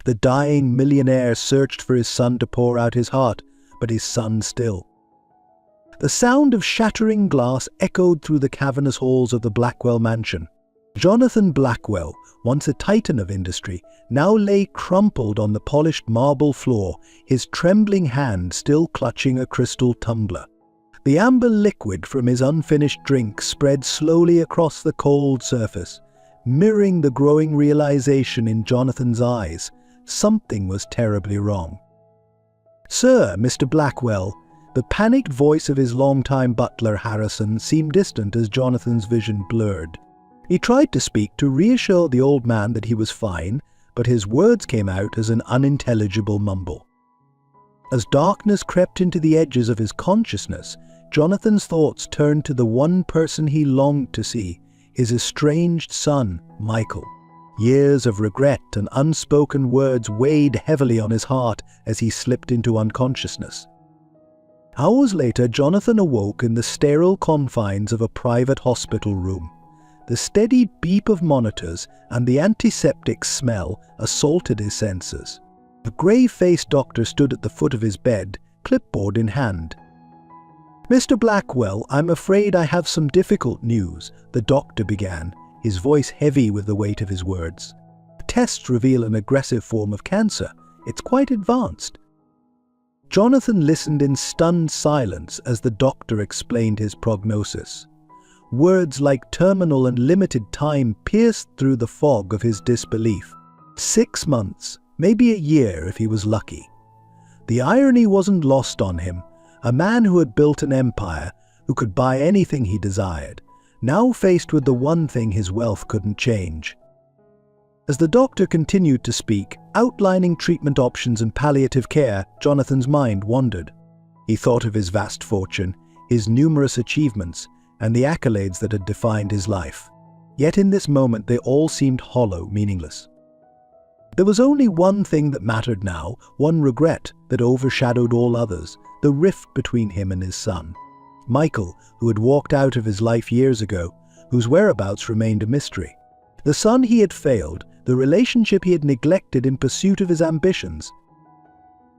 The dying millionaire searched for his son to pour out his heart, but his son still. The sound of shattering glass echoed through the cavernous halls of the Blackwell mansion. Jonathan Blackwell, once a titan of industry, now lay crumpled on the polished marble floor, his trembling hand still clutching a crystal tumbler. The amber liquid from his unfinished drink spread slowly across the cold surface, mirroring the growing realization in Jonathan's eyes. Something was terribly wrong. "Sir, Mr. Blackwell," the panicked voice of his longtime butler Harrison seemed distant as Jonathan's vision blurred. He tried to speak to reassure the old man that he was fine, but his words came out as an unintelligible mumble. As darkness crept into the edges of his consciousness, Jonathan's thoughts turned to the one person he longed to see, his estranged son, Michael. Years of regret and unspoken words weighed heavily on his heart as he slipped into unconsciousness. Hours later, Jonathan awoke in the sterile confines of a private hospital room. The steady beep of monitors and the antiseptic smell assaulted his senses. A grey-faced doctor stood at the foot of his bed, clipboard in hand. "Mr. Blackwell, I'm afraid I have some difficult news," the doctor began, his voice heavy with the weight of his words. "Tests reveal an aggressive form of cancer. It's quite advanced." Jonathan listened in stunned silence as the doctor explained his prognosis. Words like terminal and limited time pierced through the fog of his disbelief. 6 months, maybe a year if he was lucky. The irony wasn't lost on him. A man who had built an empire, who could buy anything he desired, now faced with the one thing his wealth couldn't change. As the doctor continued to speak, outlining treatment options and palliative care, Jonathan's mind wandered. He thought of his vast fortune, his numerous achievements, and the accolades that had defined his life. Yet in this moment they all seemed hollow, meaningless. There was only one thing that mattered now, one regret that overshadowed all others, the rift between him and his son. Michael, who had walked out of his life years ago, whose whereabouts remained a mystery. The son he had failed, the relationship he had neglected in pursuit of his ambitions.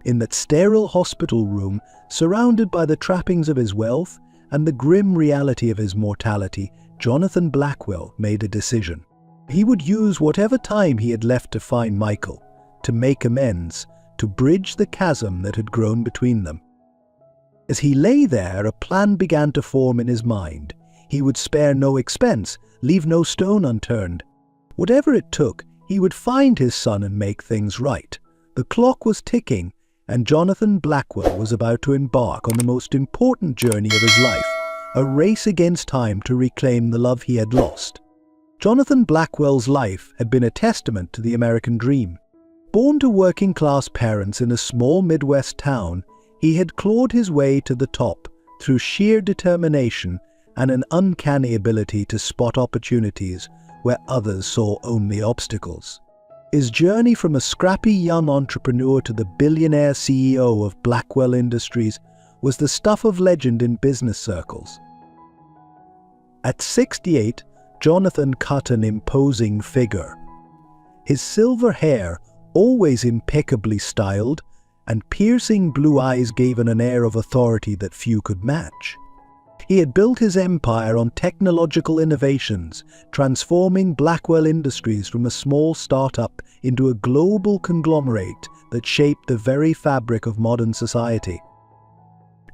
In that sterile hospital room, surrounded by the trappings of his wealth and the grim reality of his mortality, Jonathan Blackwell made a decision. He would use whatever time he had left to find Michael, to make amends, to bridge the chasm that had grown between them. As he lay there, a plan began to form in his mind. He would spare no expense, leave no stone unturned. Whatever it took, he would find his son and make things right. The clock was ticking, and Jonathan Blackwell was about to embark on the most important journey of his life, a race against time to reclaim the love he had lost. Jonathan Blackwell's life had been a testament to the American dream. Born to working-class parents in a small Midwest town, he had clawed his way to the top through sheer determination and an uncanny ability to spot opportunities where others saw only obstacles. His journey from a scrappy young entrepreneur to the billionaire CEO of Blackwell Industries was the stuff of legend in business circles. At 68, Jonathan cut an imposing figure. His silver hair, always impeccably styled, and piercing blue eyes gave him an air of authority that few could match. He had built his empire on technological innovations, transforming Blackwell Industries from a small startup into a global conglomerate that shaped the very fabric of modern society.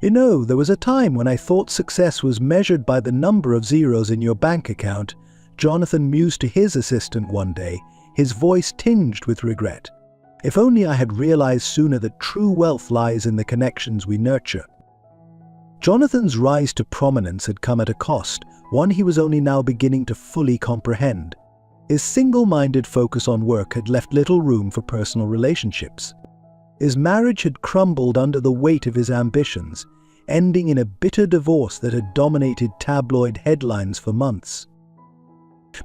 "You know, there was a time when I thought success was measured by the number of zeros in your bank account," Jonathan mused to his assistant one day, his voice tinged with regret. "If only I had realized sooner that true wealth lies in the connections we nurture." Jonathan's rise to prominence had come at a cost, one he was only now beginning to fully comprehend. His single-minded focus on work had left little room for personal relationships. His marriage had crumbled under the weight of his ambitions, ending in a bitter divorce that had dominated tabloid headlines for months.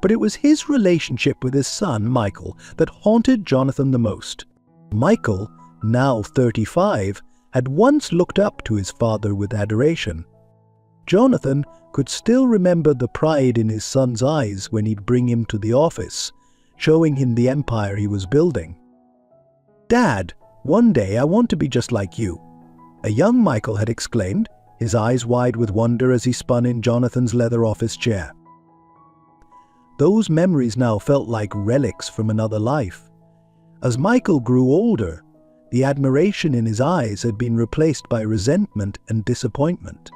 But it was his relationship with his son, Michael, that haunted Jonathan the most. Michael, now 35, had once looked up to his father with adoration. Jonathan could still remember the pride in his son's eyes when he'd bring him to the office, showing him the empire he was building. "Dad, one day I want to be just like you," a young Michael had exclaimed, his eyes wide with wonder as he spun in Jonathan's leather office chair. Those memories now felt like relics from another life. As Michael grew older, the admiration in his eyes had been replaced by resentment and disappointment.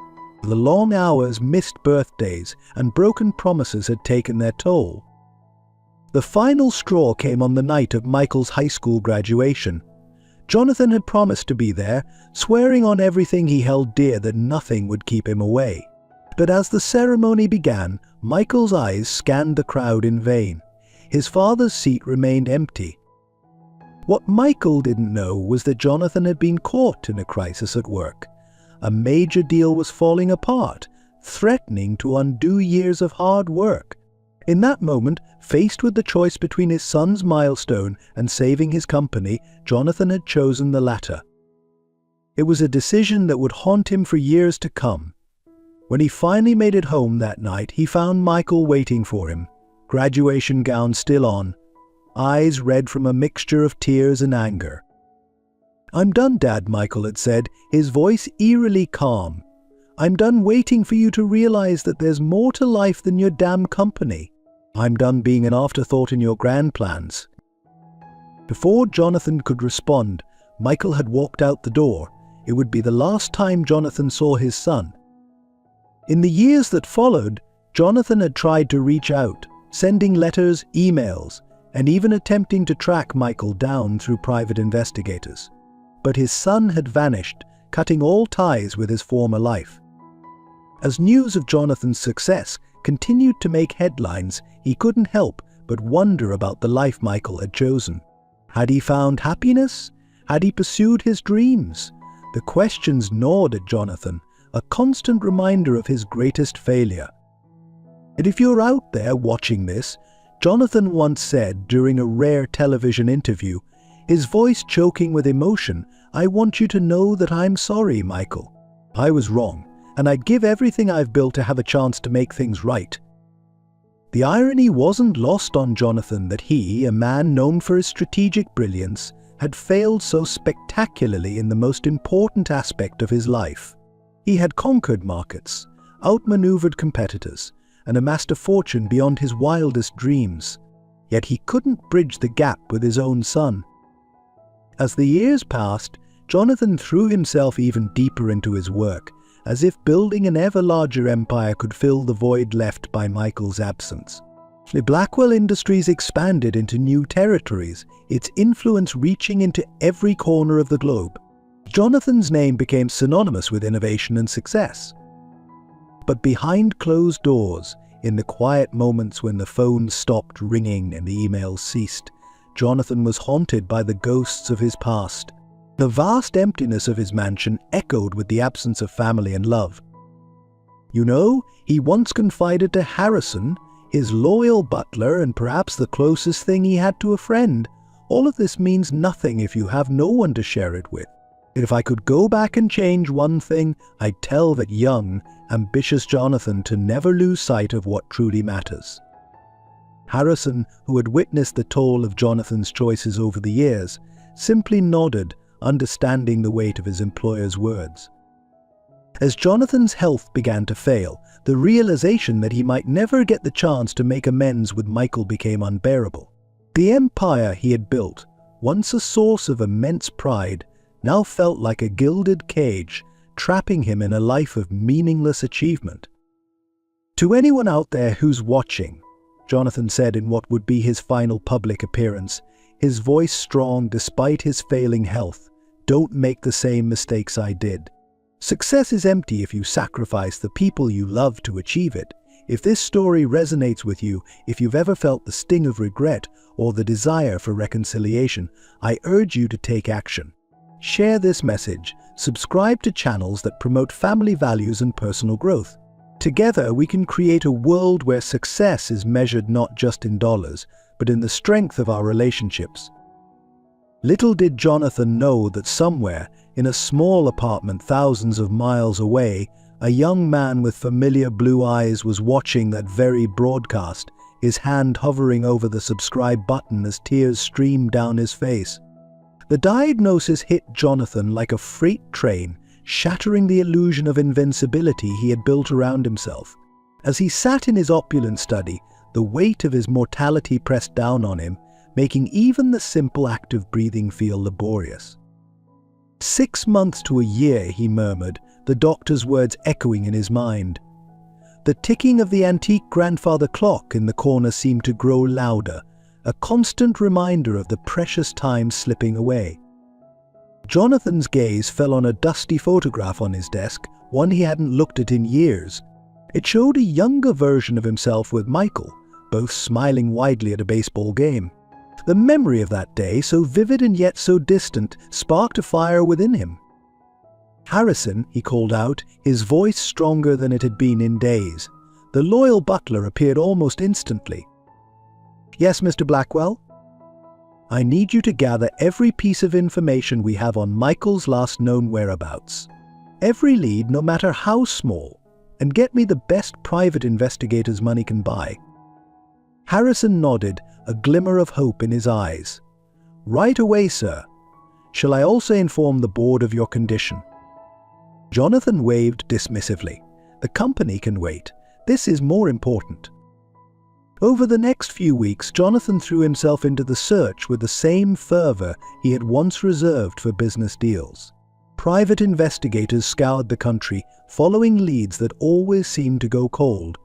The long hours, missed birthdays, and broken promises had taken their toll. The final straw came on the night of Michael's high school graduation. Jonathan had promised to be there, swearing on everything he held dear that nothing would keep him away. But as the ceremony began, Michael's eyes scanned the crowd in vain. His father's seat remained empty. What Michael didn't know was that Jonathan had been caught in a crisis at work. A major deal was falling apart, threatening to undo years of hard work. In that moment, faced with the choice between his son's milestone and saving his company, Jonathan had chosen the latter. It was a decision that would haunt him for years to come. When he finally made it home that night, he found Michael waiting for him, graduation gown still on, eyes red from a mixture of tears and anger. "I'm done, Dad," Michael had said, his voice eerily calm. "I'm done waiting for you to realize that there's more to life than your damn company. I'm done being an afterthought in your grand plans." Before Jonathan could respond, Michael had walked out the door. It would be the last time Jonathan saw his son. In the years that followed, Jonathan had tried to reach out, sending letters, emails, and even attempting to track Michael down through private investigators. But his son had vanished, cutting all ties with his former life. As news of Jonathan's success continued to make headlines, he couldn't help but wonder about the life Michael had chosen. Had he found happiness? Had he pursued his dreams? The questions gnawed at Jonathan, a constant reminder of his greatest failure. And if you're out there watching this, Jonathan once said during a rare television interview, his voice choking with emotion, "I want you to know that I'm sorry, Michael. I was wrong, and I'd give everything I've built to have a chance to make things right." The irony wasn't lost on Jonathan that he, a man known for his strategic brilliance, had failed so spectacularly in the most important aspect of his life. He had conquered markets, outmaneuvered competitors, and amassed a fortune beyond his wildest dreams. Yet he couldn't bridge the gap with his own son. As the years passed, Jonathan threw himself even deeper into his work, as if building an ever larger empire could fill the void left by Michael's absence. The Blackwell Industries expanded into new territories, its influence reaching into every corner of the globe. Jonathan's name became synonymous with innovation and success. But behind closed doors, in the quiet moments when the phone stopped ringing and the emails ceased, Jonathan was haunted by the ghosts of his past. The vast emptiness of his mansion echoed with the absence of family and love. "You know, he once confided to Harrison, his loyal butler and perhaps the closest thing he had to a friend, all of this means nothing if you have no one to share it with. If I could go back and change one thing, I'd tell that young, ambitious Jonathan to never lose sight of what truly matters." Harrison, who had witnessed the toll of Jonathan's choices over the years, simply nodded, understanding the weight of his employer's words. As Jonathan's health began to fail, the realization that he might never get the chance to make amends with Michael became unbearable. The empire he had built, once a source of immense pride, now felt like a gilded cage, trapping him in a life of meaningless achievement. "To anyone out there who's watching," Jonathan said in what would be his final public appearance, his voice strong despite his failing health, "Don't make the same mistakes I did. Success is empty if you sacrifice the people you love to achieve it. If this story resonates with you, if you've ever felt the sting of regret or the desire for reconciliation, I urge you to take action. Share this message, subscribe to channels that promote family values and personal growth. Together, we can create a world where success is measured not just in dollars, but in the strength of our relationships." Little did Jonathan know that somewhere, in a small apartment thousands of miles away, a young man with familiar blue eyes was watching that very broadcast, his hand hovering over the subscribe button as tears streamed down his face. The diagnosis hit Jonathan like a freight train, shattering the illusion of invincibility he had built around himself. As he sat in his opulent study, the weight of his mortality pressed down on him, making even the simple act of breathing feel laborious. 6 months to a year, he murmured, the doctor's words echoing in his mind. The ticking of the antique grandfather clock in the corner seemed to grow louder, a constant reminder of the precious time slipping away. Jonathan's gaze fell on a dusty photograph on his desk, one he hadn't looked at in years. It showed a younger version of himself with Michael, both smiling widely at a baseball game. The memory of that day, so vivid and yet so distant, sparked a fire within him. "Harrison," he called out, his voice stronger than it had been in days. The loyal butler appeared almost instantly. "Yes, Mr. Blackwell?" "I need you to gather every piece of information we have on Michael's last known whereabouts. Every lead, no matter how small, and get me the best private investigators money can buy." Harrison nodded, a glimmer of hope in his eyes. "Right away, sir. Shall I also inform the board of your condition?" Jonathan waved dismissively. "The company can wait. This is more important." Over the next few weeks, Jonathan threw himself into the search with the same fervor he had once reserved for business deals. Private investigators scoured the country, following leads that always seemed to go cold.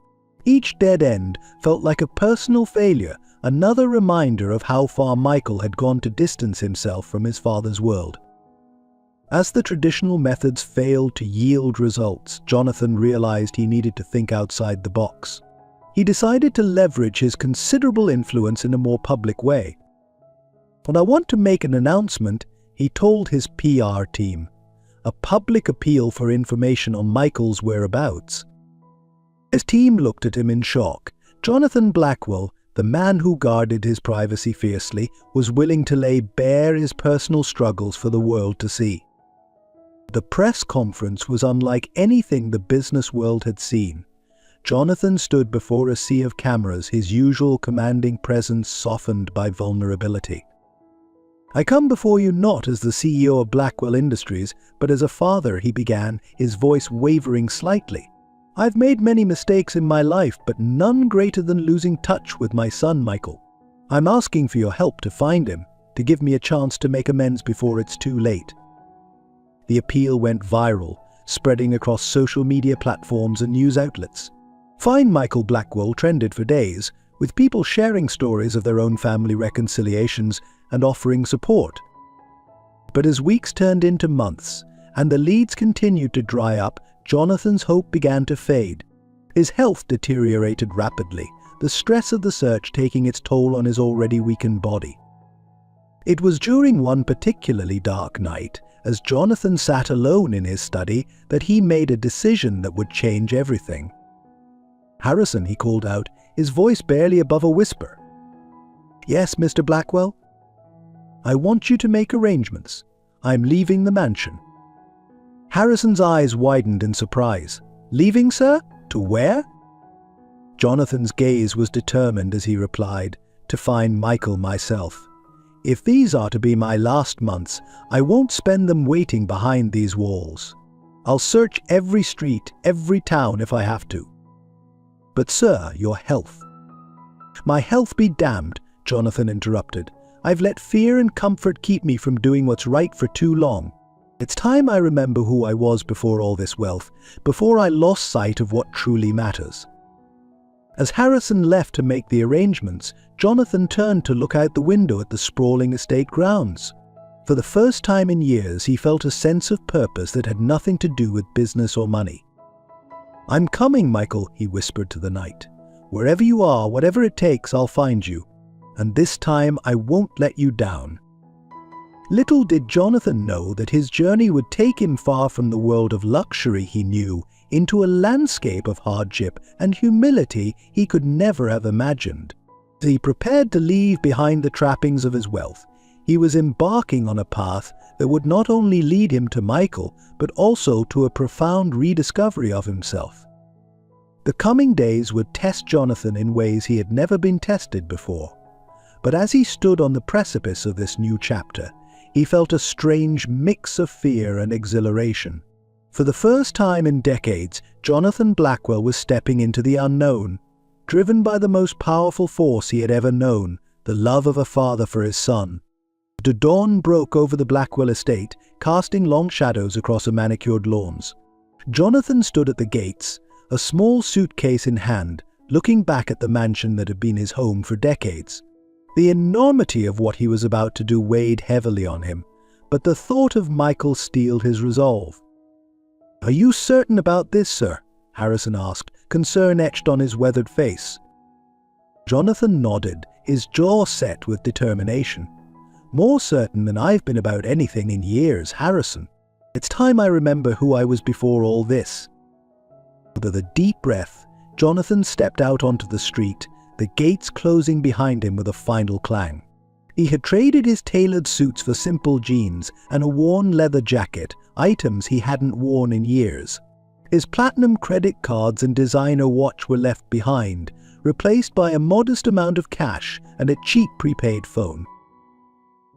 Each dead end felt like a personal failure, another reminder of how far Michael had gone to distance himself from his father's world. As the traditional methods failed to yield results, Jonathan realized he needed to think outside the box. He decided to leverage his considerable influence in a more public way. "And I want to make an announcement," he told his PR team. "A public appeal for information on Michael's whereabouts." His team looked at him in shock. Jonathan Blackwell, the man who guarded his privacy fiercely, was willing to lay bare his personal struggles for the world to see. The press conference was unlike anything the business world had seen. Jonathan stood before a sea of cameras, his usual commanding presence softened by vulnerability. "I come before you not as the CEO of Blackwell Industries, but as a father," he began, his voice wavering slightly. "I've made many mistakes in my life, but none greater than losing touch with my son, Michael. I'm asking for your help to find him, to give me a chance to make amends before it's too late." The appeal went viral, spreading across social media platforms and news outlets. "Find Michael Blackwell" trended for days, with people sharing stories of their own family reconciliations and offering support. But as weeks turned into months, and the leads continued to dry up, Jonathan's hope began to fade. His health deteriorated rapidly, the stress of the search taking its toll on his already weakened body. It was during one particularly dark night, as Jonathan sat alone in his study, that he made a decision that would change everything. "Harrison," he called out, his voice barely above a whisper. "Yes, Mr. Blackwell?" "I want you to make arrangements. I'm leaving the mansion." Harrison's eyes widened in surprise. "Leaving, sir? To where?" Jonathan's gaze was determined as he replied, "To find Michael myself. If these are to be my last months, I won't spend them waiting behind these walls. I'll search every street, every town if I have to." "But sir, your health." "My health be damned," Jonathan interrupted. "I've let fear and comfort keep me from doing what's right for too long. It's time I remember who I was before all this wealth, before I lost sight of what truly matters." As Harrison left to make the arrangements, Jonathan turned to look out the window at the sprawling estate grounds. For the first time in years, he felt a sense of purpose that had nothing to do with business or money. "I'm coming, Michael," he whispered to the night. "Wherever you are, whatever it takes, I'll find you. And this time I won't let you down." Little did Jonathan know that his journey would take him far from the world of luxury he knew into a landscape of hardship and humility he could never have imagined. As he prepared to leave behind the trappings of his wealth, he was embarking on a path that would not only lead him to Michael, but also to a profound rediscovery of himself. The coming days would test Jonathan in ways he had never been tested before. But as he stood on the precipice of this new chapter, he felt a strange mix of fear and exhilaration. For the first time in decades, Jonathan Blackwell was stepping into the unknown, driven by the most powerful force he had ever known, the love of a father for his son. The dawn broke over the Blackwell estate, casting long shadows across the manicured lawns. Jonathan stood at the gates, a small suitcase in hand, looking back at the mansion that had been his home for decades. The enormity of what he was about to do weighed heavily on him, but the thought of Michael steeled his resolve. "Are you certain about this, sir?" Harrison asked, concern etched on his weathered face. Jonathan nodded, his jaw set with determination. "More certain than I've been about anything in years, Harrison. It's time I remember who I was before all this." With a deep breath, Jonathan stepped out onto the street, the gates closing behind him with a final clang. He had traded his tailored suits for simple jeans and a worn leather jacket, items he hadn't worn in years. His platinum credit cards and designer watch were left behind, replaced by a modest amount of cash and a cheap prepaid phone.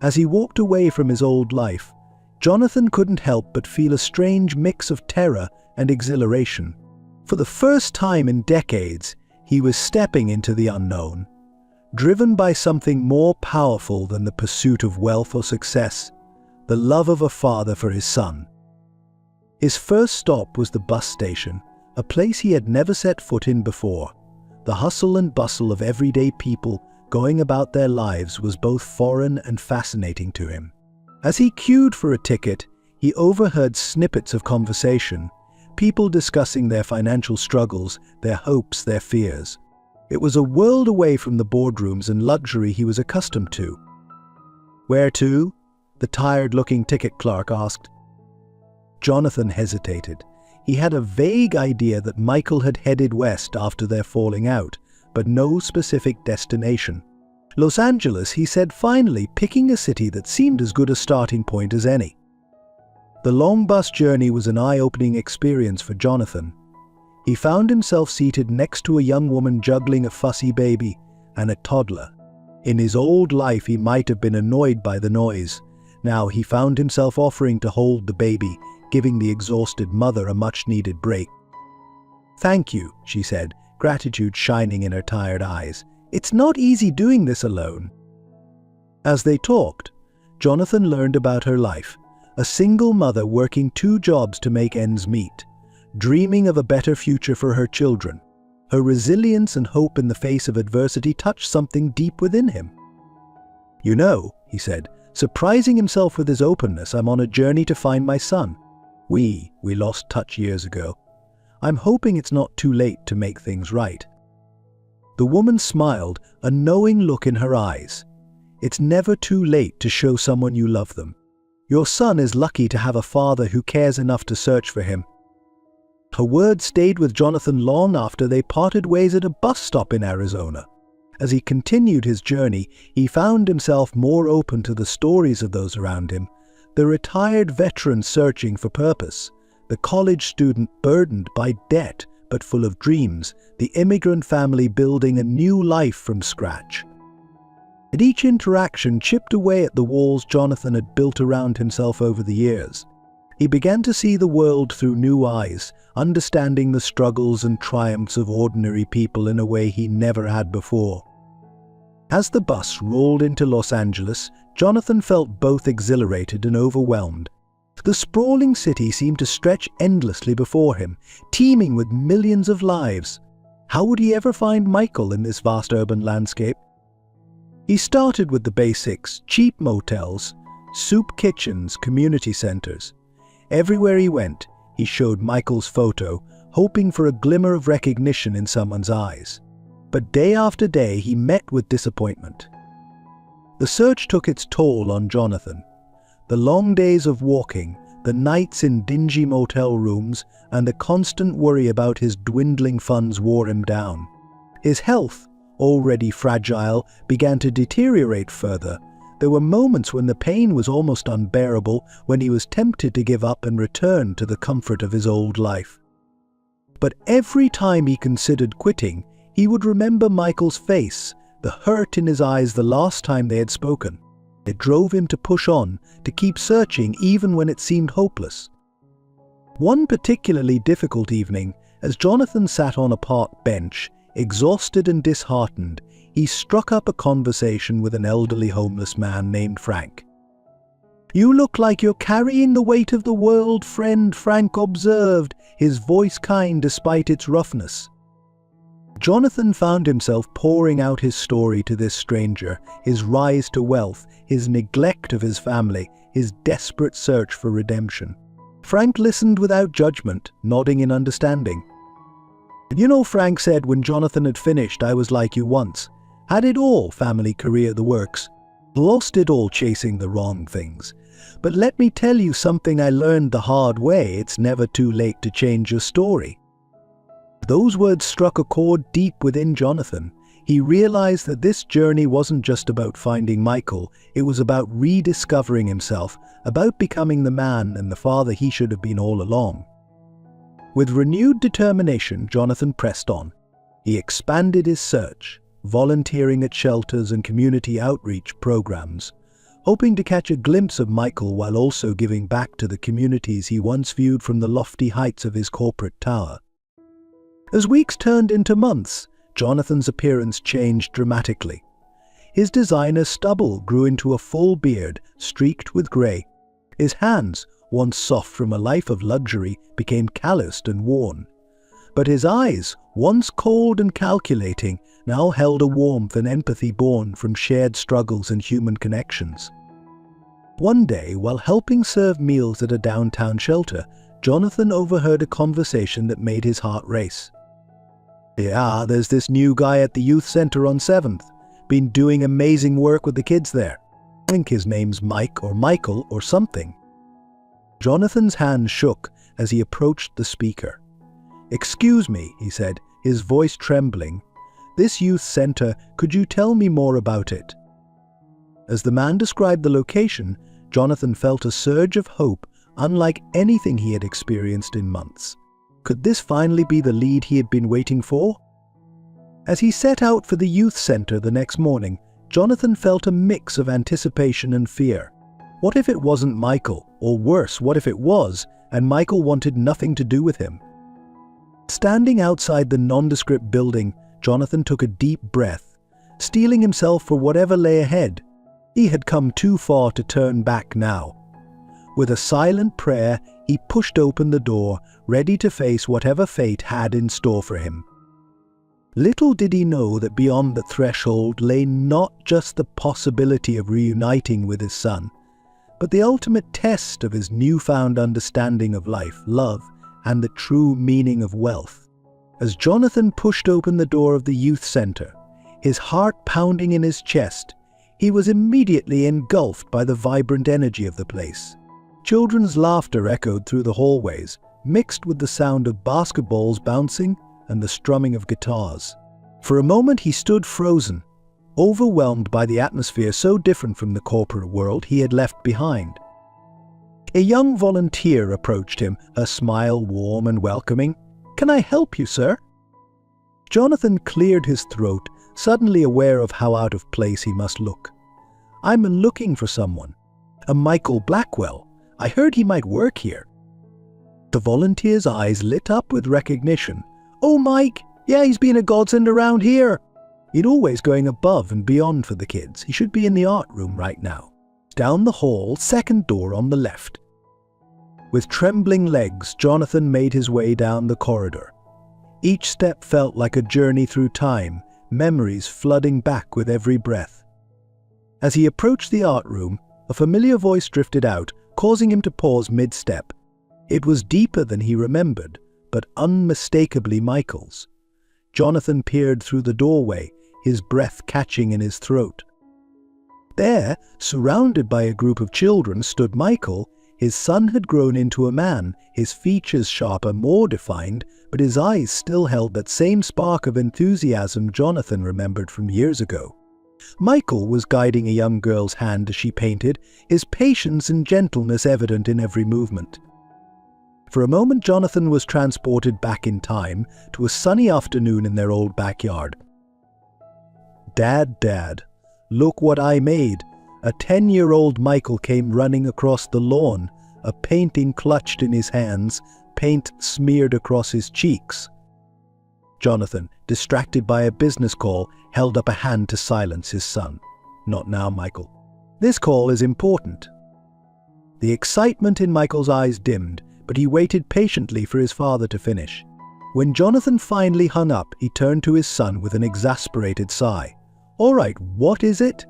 As he walked away from his old life, Jonathan couldn't help but feel a strange mix of terror and exhilaration. For the first time in decades, he was stepping into the unknown, driven by something more powerful than the pursuit of wealth or success, the love of a father for his son. His first stop was the bus station, a place he had never set foot in before. The hustle and bustle of everyday people going about their lives was both foreign and fascinating to him. As he queued for a ticket, he overheard snippets of conversation, people discussing their financial struggles, their hopes, their fears. It was a world away from the boardrooms and luxury he was accustomed to. "Where to?" the tired-looking ticket clerk asked. Jonathan hesitated. He had a vague idea that Michael had headed west after their falling out, but no specific destination. Los Angeles, he said finally, picking a city that seemed as good a starting point as any. The long bus journey was an eye-opening experience for Jonathan. He found himself seated next to a young woman juggling a fussy baby and a toddler. In his old life, he might have been annoyed by the noise. Now he found himself offering to hold the baby, giving the exhausted mother a much-needed break. "Thank you," she said, gratitude shining in her tired eyes. "It's not easy doing this alone." As they talked, Jonathan learned about her life, a single mother working 2 jobs to make ends meet, dreaming of a better future for her children. Her resilience and hope in the face of adversity touched something deep within him. "You know," he said, surprising himself with his openness, "I'm on a journey to find my son. We lost touch years ago. I'm hoping it's not too late to make things right." The woman smiled, a knowing look in her eyes. "It's never too late to show someone you love them. Your son is lucky to have a father who cares enough to search for him." Her words stayed with Jonathan long after they parted ways at a bus stop in Arizona. As he continued his journey, he found himself more open to the stories of those around him, the retired veteran searching for purpose, the college student burdened by debt but full of dreams, the immigrant family building a new life from scratch. And each interaction chipped away at the walls Jonathan had built around himself over the years. He began to see the world through new eyes, understanding the struggles and triumphs of ordinary people in a way he never had before. As the bus rolled into Los Angeles, Jonathan felt both exhilarated and overwhelmed. The sprawling city seemed to stretch endlessly before him, teeming with millions of lives. How would he ever find Michael in this vast urban landscape? He started with the basics: cheap motels, soup kitchens, community centers. Everywhere he went, he showed Michael's photo, hoping for a glimmer of recognition in someone's eyes. But day after day, he met with disappointment. The search took its toll on Jonathan. The long days of walking, the nights in dingy motel rooms, and the constant worry about his dwindling funds wore him down. His health, already fragile, began to deteriorate further. There were moments when the pain was almost unbearable, when he was tempted to give up and return to the comfort of his old life. But every time he considered quitting, he would remember Michael's face, the hurt in his eyes the last time they had spoken. It drove him to push on, to keep searching even when it seemed hopeless. One particularly difficult evening, as Jonathan sat on a park bench, exhausted and disheartened, he struck up a conversation with an elderly homeless man named Frank. "You look like you're carrying the weight of the world, friend," Frank observed, his voice kind despite its roughness. Jonathan found himself pouring out his story to this stranger, his rise to wealth, his neglect of his family, his desperate search for redemption. Frank listened without judgment, nodding in understanding. "You know," Frank said when Jonathan had finished, "I was like you once. Had it all, family, career, the works. Lost it all chasing the wrong things. But let me tell you something I learned the hard way. It's never too late to change your story." Those words struck a chord deep within Jonathan. He realized that this journey wasn't just about finding Michael, it was about rediscovering himself, about becoming the man and the father he should have been all along. With renewed determination, Jonathan pressed on. He expanded his search, volunteering at shelters and community outreach programs, hoping to catch a glimpse of Michael while also giving back to the communities he once viewed from the lofty heights of his corporate tower. As weeks turned into months, Jonathan's appearance changed dramatically. His designer stubble grew into a full beard, streaked with grey. His hands, once soft from a life of luxury, became calloused and worn. But his eyes, once cold and calculating, now held a warmth and empathy born from shared struggles and human connections. One day, while helping serve meals at a downtown shelter, Jonathan overheard a conversation that made his heart race. "Yeah, there's this new guy at the youth center on 7th. Been doing amazing work with the kids there. I think his name's Mike or Michael or something." Jonathan's hand shook as he approached the speaker. "Excuse me," he said, his voice trembling. "This youth center, could you tell me more about it?" As the man described the location, Jonathan felt a surge of hope unlike anything he had experienced in months. Could this finally be the lead he had been waiting for? As he set out for the youth center the next morning, Jonathan felt a mix of anticipation and fear. What if it wasn't Michael? Or worse, what if it was, and Michael wanted nothing to do with him? Standing outside the nondescript building, Jonathan took a deep breath, steeling himself for whatever lay ahead. He had come too far to turn back now. With a silent prayer, he pushed open the door, ready to face whatever fate had in store for him. Little did he know that beyond the threshold lay not just the possibility of reuniting with his son, but the ultimate test of his newfound understanding of life, love, and the true meaning of wealth. As Jonathan pushed open the door of the youth center, his heart pounding in his chest, he was immediately engulfed by the vibrant energy of the place. Children's laughter echoed through the hallways, mixed with the sound of basketballs bouncing and the strumming of guitars. For a moment he stood frozen, overwhelmed by the atmosphere so different from the corporate world he had left behind. A young volunteer approached him, her smile warm and welcoming. "Can I help you, sir?" Jonathan cleared his throat, suddenly aware of how out of place he must look. "I'm looking for someone. A Michael Blackwell. I heard he might work here." The volunteer's eyes lit up with recognition. "Oh, Mike! Yeah, he's been a godsend around here. He's always going above and beyond for the kids. He should be in the art room right now. Down the hall, second door on the left." With trembling legs, Jonathan made his way down the corridor. Each step felt like a journey through time, memories flooding back with every breath. As he approached the art room, a familiar voice drifted out, causing him to pause mid-step. It was deeper than he remembered, but unmistakably Michael's. Jonathan peered through the doorway, his breath catching in his throat. There, surrounded by a group of children, stood Michael. His son had grown into a man, his features sharper, more defined, but his eyes still held that same spark of enthusiasm Jonathan remembered from years ago. Michael was guiding a young girl's hand as she painted, his patience and gentleness evident in every movement. For a moment, Jonathan was transported back in time to a sunny afternoon in their old backyard. Dad, look what I made. A 10-year-old Michael came running across the lawn, a painting clutched in his hands, paint smeared across his cheeks. Jonathan, distracted by a business call, held up a hand to silence his son. "Not now, Michael. This call is important." The excitement in Michael's eyes dimmed, but he waited patiently for his father to finish. When Jonathan finally hung up, he turned to his son with an exasperated sigh. "All right, what is it?"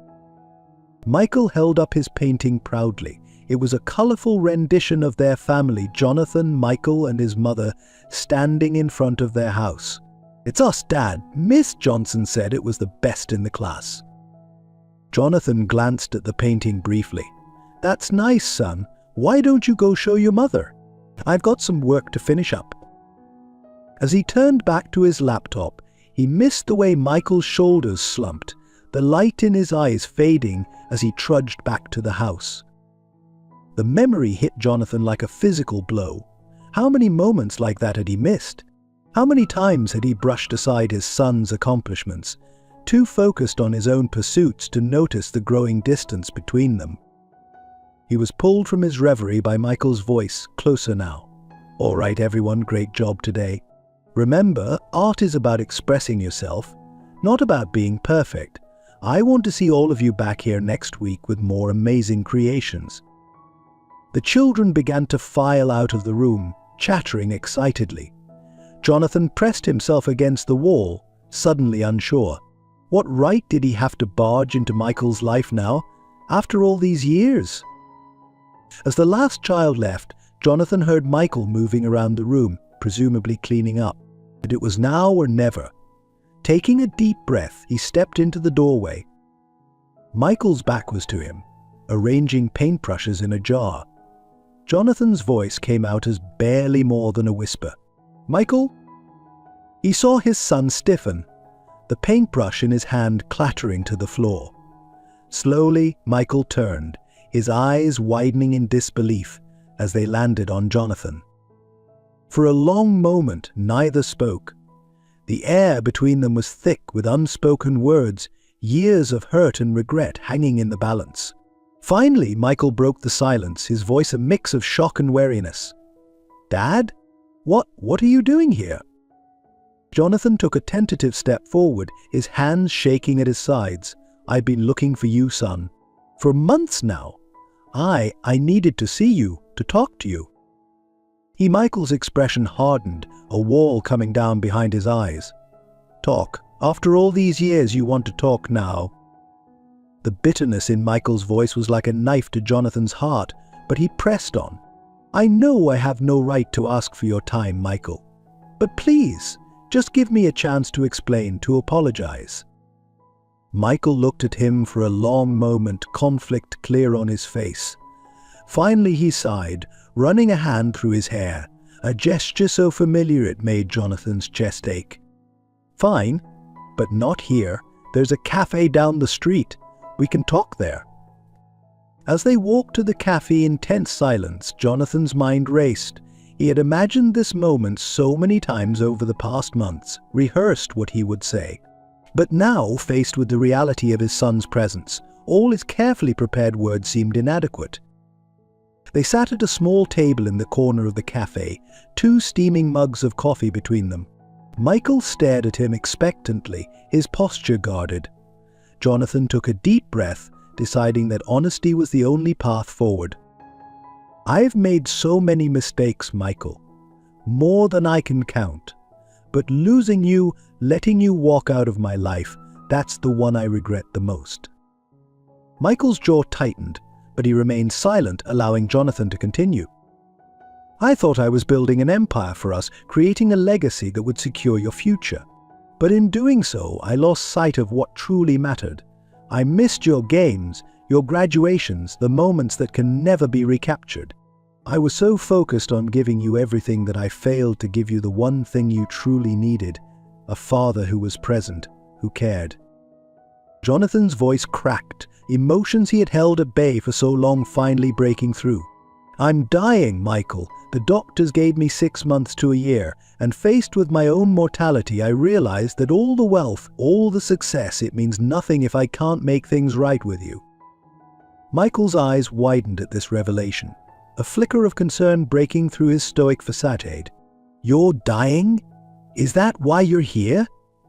Michael held up his painting proudly. It was a colorful rendition of their family, Jonathan, Michael, and his mother, standing in front of their house. "It's us, Dad. Miss Johnson said it was the best in the class." Jonathan glanced at the painting briefly. "That's nice, son. Why don't you go show your mother? I've got some work to finish up." As he turned back to his laptop, he missed the way Michael's shoulders slumped, the light in his eyes fading as he trudged back to the house. The memory hit Jonathan like a physical blow. How many moments like that had he missed? How many times had he brushed aside his son's accomplishments, too focused on his own pursuits to notice the growing distance between them? He was pulled from his reverie by Michael's voice, closer now. "All right, everyone, great job today. Remember, art is about expressing yourself, not about being perfect. I want to see all of you back here next week with more amazing creations." The children began to file out of the room, chattering excitedly. Jonathan pressed himself against the wall, suddenly unsure. What right did he have to barge into Michael's life now, after all these years? As the last child left, Jonathan heard Michael moving around the room, presumably cleaning up. But it was now or never. Taking a deep breath, he stepped into the doorway. Michael's back was to him, arranging paintbrushes in a jar. Jonathan's voice came out as barely more than a whisper. "Michael?" He saw his son stiffen, the paintbrush in his hand clattering to the floor. Slowly, Michael turned, his eyes widening in disbelief as they landed on Jonathan. For a long moment, neither spoke. The air between them was thick with unspoken words, years of hurt and regret hanging in the balance. Finally, Michael broke the silence, his voice a mix of shock and wariness. "Dad? What are you doing here?" Jonathan took a tentative step forward, his hands shaking at his sides. "I've been looking for you, son. For months now. I needed to see you, to talk to you." Michael's expression hardened, a wall coming down behind his eyes. "Talk. After all these years you want to talk now?" The bitterness in Michael's voice was like a knife to Jonathan's heart, but he pressed on. "I know I have no right to ask for your time, Michael. But please, just give me a chance to explain, to apologize." Michael looked at him for a long moment, conflict clear on his face. Finally he sighed, running a hand through his hair, a gesture so familiar it made Jonathan's chest ache. "Fine, but not here. There's a cafe down the street. We can talk there." As they walked to the cafe in tense silence, Jonathan's mind raced. He had imagined this moment so many times over the past months, rehearsed what he would say. But now, faced with the reality of his son's presence, all his carefully prepared words seemed inadequate. They sat at a small table in the corner of the cafe, 2 steaming mugs of coffee between them. Michael stared at him expectantly, his posture guarded. Jonathan took a deep breath, deciding that honesty was the only path forward. "I've made so many mistakes, Michael. More than I can count. But losing you, letting you walk out of my life, that's the one I regret the most." Michael's jaw tightened, but he remained silent, allowing Jonathan to continue. "I thought I was building an empire for us, creating a legacy that would secure your future. But in doing so, I lost sight of what truly mattered. I missed your games, your graduations, the moments that can never be recaptured. I was so focused on giving you everything that I failed to give you the one thing you truly needed, a father who was present, who cared." Jonathan's voice cracked, emotions he had held at bay for so long finally breaking through. "I'm dying, Michael. The doctors gave me 6 months to a year, and faced with my own mortality, I realized that all the wealth, all the success, it means nothing if I can't make things right with you." Michael's eyes widened at this revelation, a flicker of concern breaking through his stoic facade. "You're dying? Is that why you're here?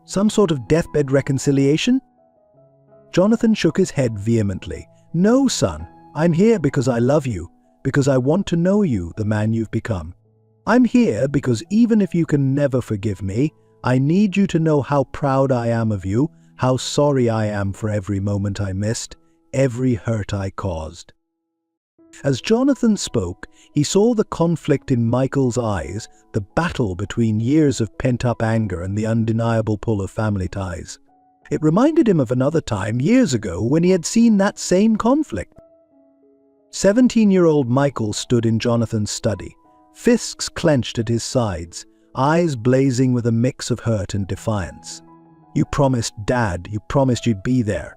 Some sort of deathbed reconciliation?" Jonathan shook his head vehemently. "No, son. I'm here because I love you, because I want to know you, the man you've become. I'm here because even if you can never forgive me, I need you to know how proud I am of you, how sorry I am for every moment I missed, every hurt I caused." As Jonathan spoke, he saw the conflict in Michael's eyes, the battle between years of pent-up anger and the undeniable pull of family ties. It reminded him of another time years ago when he had seen that same conflict. 17-year-old Michael stood in Jonathan's study, fists clenched at his sides, eyes blazing with a mix of hurt and defiance. "You promised, Dad. You promised you'd be there."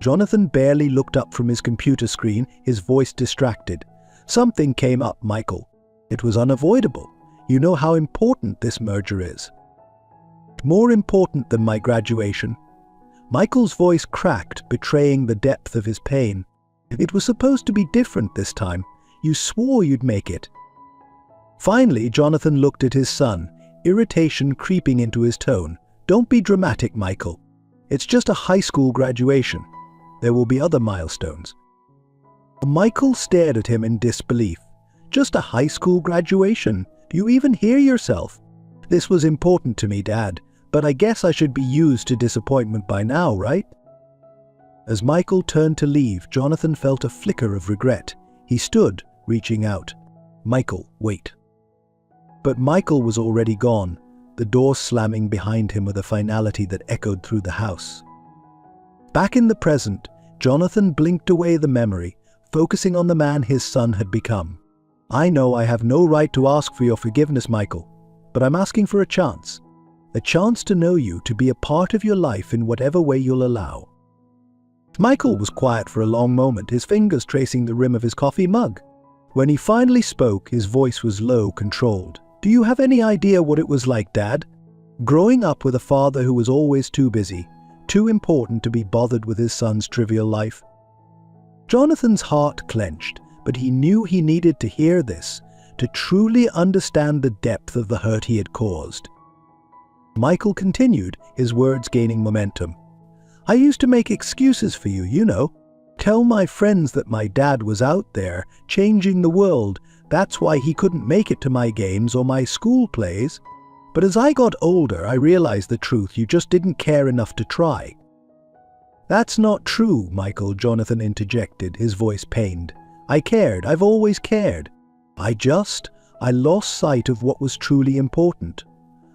Jonathan barely looked up from his computer screen, his voice distracted. "Something came up, Michael. It was unavoidable. You know how important this merger is. More important than my graduation." Michael's voice cracked, betraying the depth of his pain. "It was supposed to be different this time. You swore you'd make it." Finally, Jonathan looked at his son, irritation creeping into his tone. "Don't be dramatic, Michael. It's just a high school graduation. There will be other milestones." Michael stared at him in disbelief. "Just a high school graduation? Do you even hear yourself? This was important to me, Dad, but I guess I should be used to disappointment by now, right?" As Michael turned to leave, Jonathan felt a flicker of regret. He stood, reaching out. "Michael, wait." But Michael was already gone, the door slamming behind him with a finality that echoed through the house. Back in the present, Jonathan blinked away the memory, focusing on the man his son had become. "I know I have no right to ask for your forgiveness, Michael, but I'm asking for a chance to know you, to be a part of your life in whatever way you'll allow." Michael was quiet for a long moment, his fingers tracing the rim of his coffee mug. When he finally spoke, his voice was low, controlled. "Do you have any idea what it was like, Dad? Growing up with a father who was always too busy, too important to be bothered with his son's trivial life?" Jonathan's heart clenched, but he knew he needed to hear this, to truly understand the depth of the hurt he had caused. Michael continued, his words gaining momentum. "I used to make excuses for you, you know. Tell my friends that my dad was out there, changing the world. That's why he couldn't make it to my games or my school plays. But as I got older, I realized the truth. You just didn't care enough to try." "That's not true, Michael," Jonathan interjected, his voice pained. "I cared. I've always cared. I lost sight of what was truly important.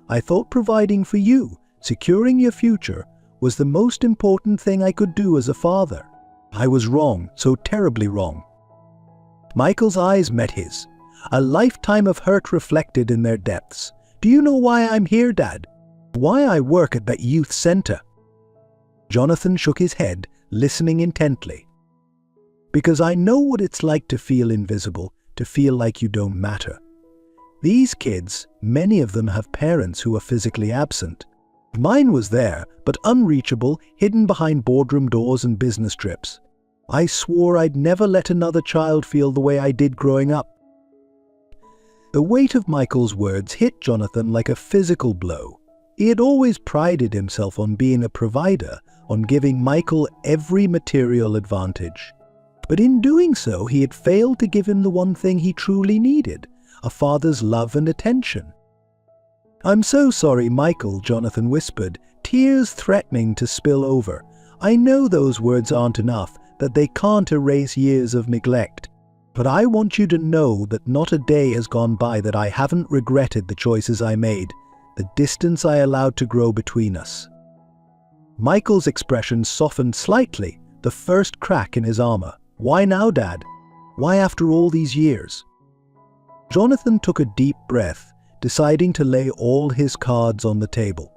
I thought providing for you, securing your future, was the most important thing I could do as a father. I was wrong, so terribly wrong." Michael's eyes met his, a lifetime of hurt reflected in their depths. "Do you know why I'm here, Dad? Why I work at that youth center?" Jonathan shook his head, listening intently. "Because I know what it's like to feel invisible, to feel like you don't matter. These kids, many of them have parents who are physically absent. Mine was there, but unreachable, hidden behind boardroom doors and business trips. I swore I'd never let another child feel the way I did growing up." The weight of Michael's words hit Jonathan like a physical blow. He had always prided himself on being a provider, on giving Michael every material advantage. But in doing so, he had failed to give him the one thing he truly needed, a father's love and attention. "I'm so sorry, Michael," Jonathan whispered, tears threatening to spill over. "I know those words aren't enough, that they can't erase years of neglect. But I want you to know that not a day has gone by that I haven't regretted the choices I made, the distance I allowed to grow between us." Michael's expression softened slightly, the first crack in his armor. "Why now, Dad? Why after all these years?" Jonathan took a deep breath, deciding to lay all his cards on the table.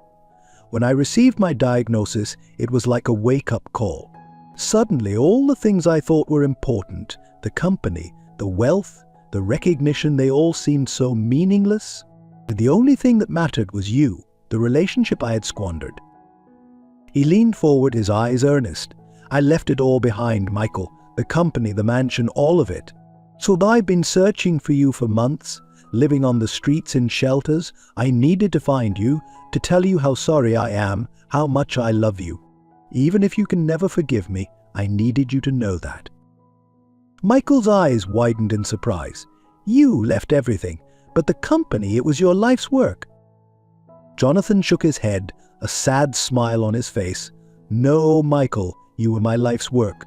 "When I received my diagnosis, it was like a wake-up call. Suddenly, all the things I thought were important, the company, the wealth, the recognition, they all seemed so meaningless. The only thing that mattered was you, the relationship I had squandered." He leaned forward, his eyes earnest. "I left it all behind, Michael. The company, the mansion, all of it. So I've been searching for you for months, living on the streets in shelters. I needed to find you, to tell you how sorry I am, how much I love you. Even if you can never forgive me, I needed you to know that." Michael's eyes widened in surprise. "You left everything, but the company, it was your life's work." Jonathan shook his head, a sad smile on his face. "No, Michael, you were my life's work.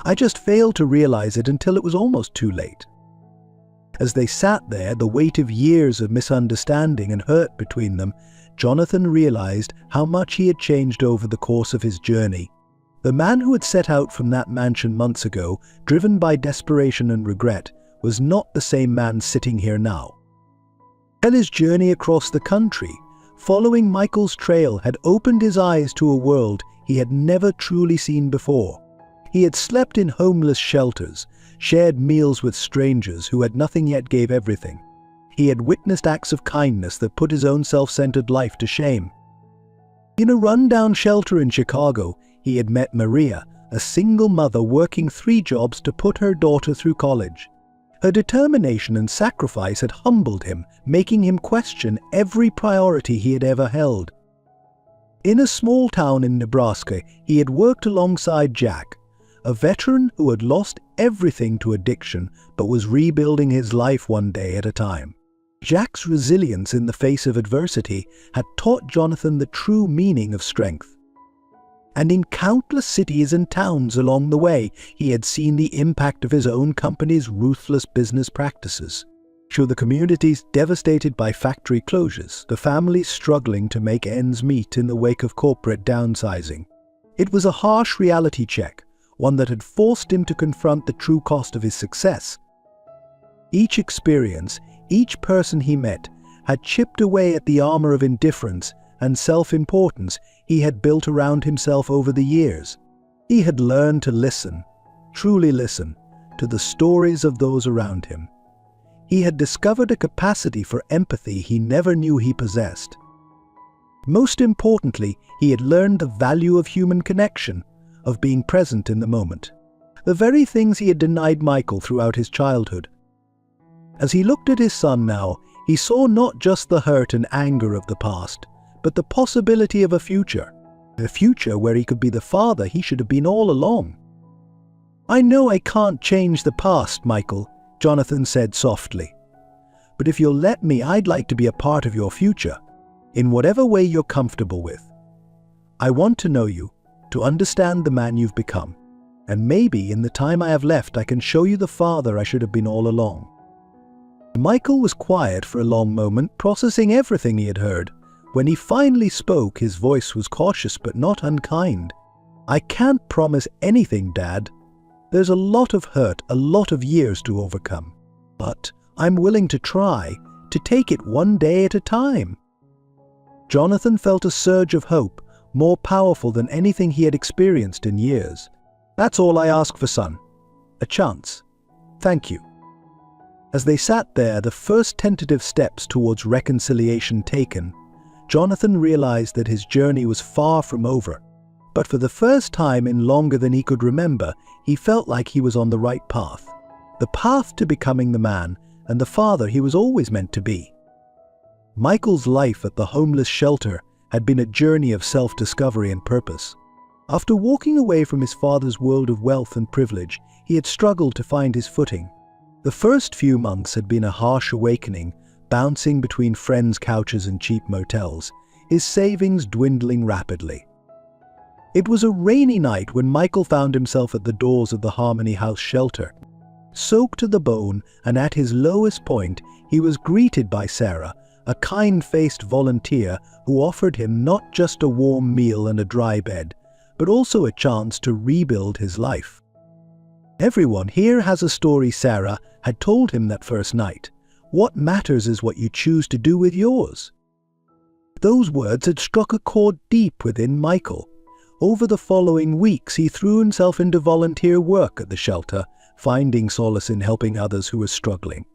I just failed to realize it until it was almost too late." As they sat there, the weight of years of misunderstanding and hurt between them, Jonathan realized how much he had changed over the course of his journey. The man who had set out from that mansion months ago, driven by desperation and regret, was not the same man sitting here now. His journey across the country, following Michael's trail, had opened his eyes to a world he had never truly seen before. He had slept in homeless shelters, shared meals with strangers who had nothing yet gave everything. He had witnessed acts of kindness that put his own self-centered life to shame. In a rundown shelter in Chicago, he had met Maria, a single mother working 3 jobs to put her daughter through college. Her determination and sacrifice had humbled him, making him question every priority he had ever held. In a small town in Nebraska, he had worked alongside Jack, a veteran who had lost everything to addiction but was rebuilding his life one day at a time. Jack's resilience in the face of adversity had taught Jonathan the true meaning of strength. And in countless cities and towns along the way, he had seen the impact of his own company's ruthless business practices. Through the communities devastated by factory closures, the families struggling to make ends meet in the wake of corporate downsizing. It was a harsh reality check, one that had forced him to confront the true cost of his success. Each experience, each person he met, had chipped away at the armor of indifference and self-importance he had built around himself over the years. He had learned to listen, truly listen, to the stories of those around him. He had discovered a capacity for empathy he never knew he possessed. Most importantly, he had learned the value of human connection, of being present in the moment. The very things he had denied Michael throughout his childhood. As he looked at his son now, he saw not just the hurt and anger of the past, but the possibility of a future where he could be the father he should have been all along. "I know I can't change the past, Michael," Jonathan said softly. "But if you'll let me, I'd like to be a part of your future, in whatever way you're comfortable with. I want to know you, to understand the man you've become, and maybe in the time I have left I can show you the father I should have been all along." Michael was quiet for a long moment, processing everything he had heard. When he finally spoke, his voice was cautious but not unkind. "I can't promise anything, Dad. There's a lot of hurt, a lot of years to overcome. But I'm willing to try, to take it one day at a time." Jonathan felt a surge of hope, more powerful than anything he had experienced in years. "That's all I ask for, son. A chance. Thank you." As they sat there, the first tentative steps towards reconciliation taken, Jonathan realized that his journey was far from over. But for the first time in longer than he could remember, he felt like he was on the right path. The path to becoming the man and the father he was always meant to be. Michael's life at the homeless shelter had been a journey of self-discovery and purpose. After walking away from his father's world of wealth and privilege, he had struggled to find his footing. The first few months had been a harsh awakening, bouncing between friends' couches and cheap motels, his savings dwindling rapidly. It was a rainy night when Michael found himself at the doors of the Harmony House shelter. Soaked to the bone and at his lowest point, he was greeted by Sarah, a kind-faced volunteer who offered him not just a warm meal and a dry bed, but also a chance to rebuild his life. "Everyone here has a story," Sarah had told him that first night. "What matters is what you choose to do with yours." Those words had struck a chord deep within Michael. Over the following weeks, he threw himself into volunteer work at the shelter, finding solace in helping others who were struggling.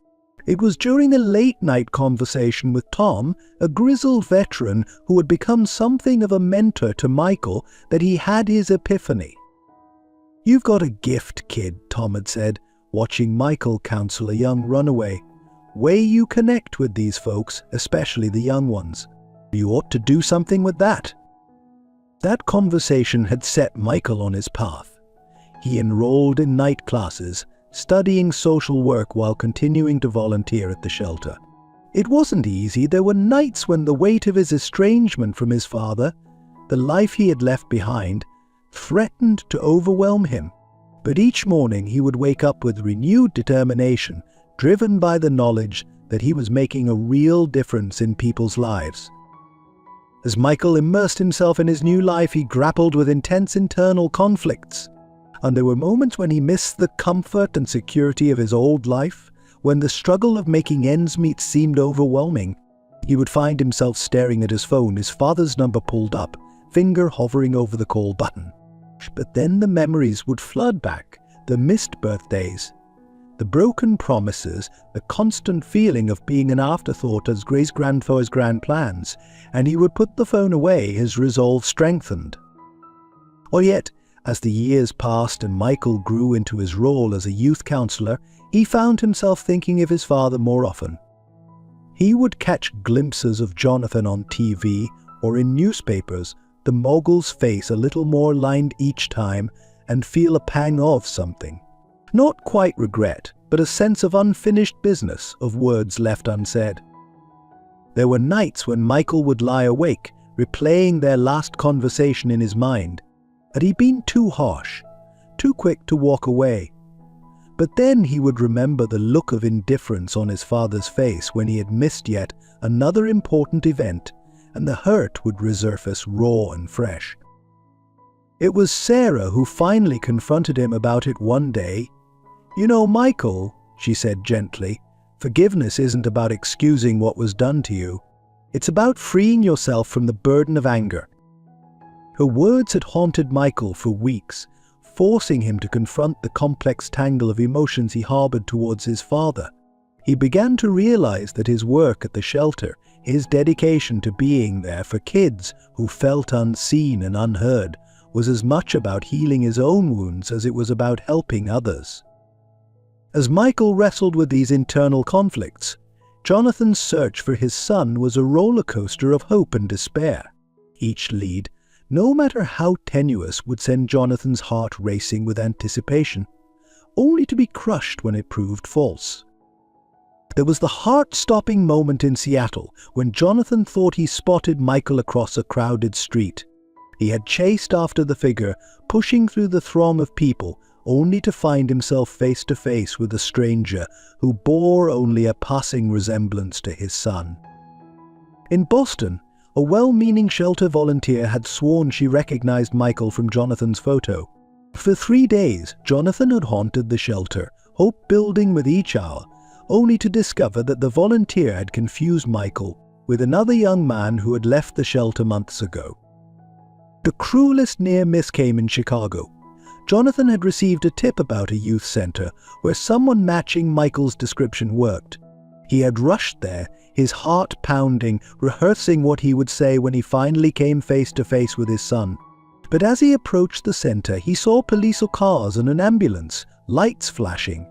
It was during a late-night conversation with Tom, a grizzled veteran who had become something of a mentor to Michael, that he had his epiphany. "You've got a gift, kid," Tom had said, watching Michael counsel a young runaway. "Way you connect with these folks, especially the young ones. You ought to do something with that." That conversation had set Michael on his path. He enrolled in night classes, studying social work while continuing to volunteer at the shelter. It wasn't easy. There were nights when the weight of his estrangement from his father, the life he had left behind, threatened to overwhelm him. But each morning he would wake up with renewed determination, driven by the knowledge that he was making a real difference in people's lives. As Michael immersed himself in his new life, he grappled with intense internal conflicts. And there were moments when he missed the comfort and security of his old life, when the struggle of making ends meet seemed overwhelming. He would find himself staring at his phone, his father's number pulled up, finger hovering over the call button. But then the memories would flood back, the missed birthdays, the broken promises, the constant feeling of being an afterthought as Grace grandfather's grand plans, and he would put the phone away, his resolve strengthened. Or yet, as the years passed and Michael grew into his role as a youth counselor, he found himself thinking of his father more often. He would catch glimpses of Jonathan on TV or in newspapers, the mogul's face a little more lined each time, and feel a pang of something. Not quite regret, but a sense of unfinished business, of words left unsaid. There were nights when Michael would lie awake, replaying their last conversation in his mind. Had he been too harsh, too quick to walk away? But then he would remember the look of indifference on his father's face when he had missed yet another important event, and the hurt would resurface raw and fresh. It was Sarah who finally confronted him about it one day. "You know, Michael," she said gently, "forgiveness isn't about excusing what was done to you. It's about freeing yourself from the burden of anger." Her words had haunted Michael for weeks, forcing him to confront the complex tangle of emotions he harbored towards his father. He began to realize that his work at the shelter, his dedication to being there for kids who felt unseen and unheard, was as much about healing his own wounds as it was about helping others. As Michael wrestled with these internal conflicts, Jonathan's search for his son was a roller coaster of hope and despair. Each lead, no matter how tenuous, would send Jonathan's heart racing with anticipation, only to be crushed when it proved false. There was the heart-stopping moment in Seattle when Jonathan thought he spotted Michael across a crowded street. He had chased after the figure, pushing through the throng of people, only to find himself face to face with a stranger who bore only a passing resemblance to his son. In Boston, a well-meaning shelter volunteer had sworn she recognized Michael from Jonathan's photo. For 3 days, Jonathan had haunted the shelter, hope building with each hour, only to discover that the volunteer had confused Michael with another young man who had left the shelter months ago. The cruelest near miss came in Chicago. Jonathan had received a tip about a youth center where someone matching Michael's description worked. He had rushed there, his heart pounding, rehearsing what he would say when he finally came face to face with his son. But as he approached the center, he saw police cars and an ambulance, lights flashing.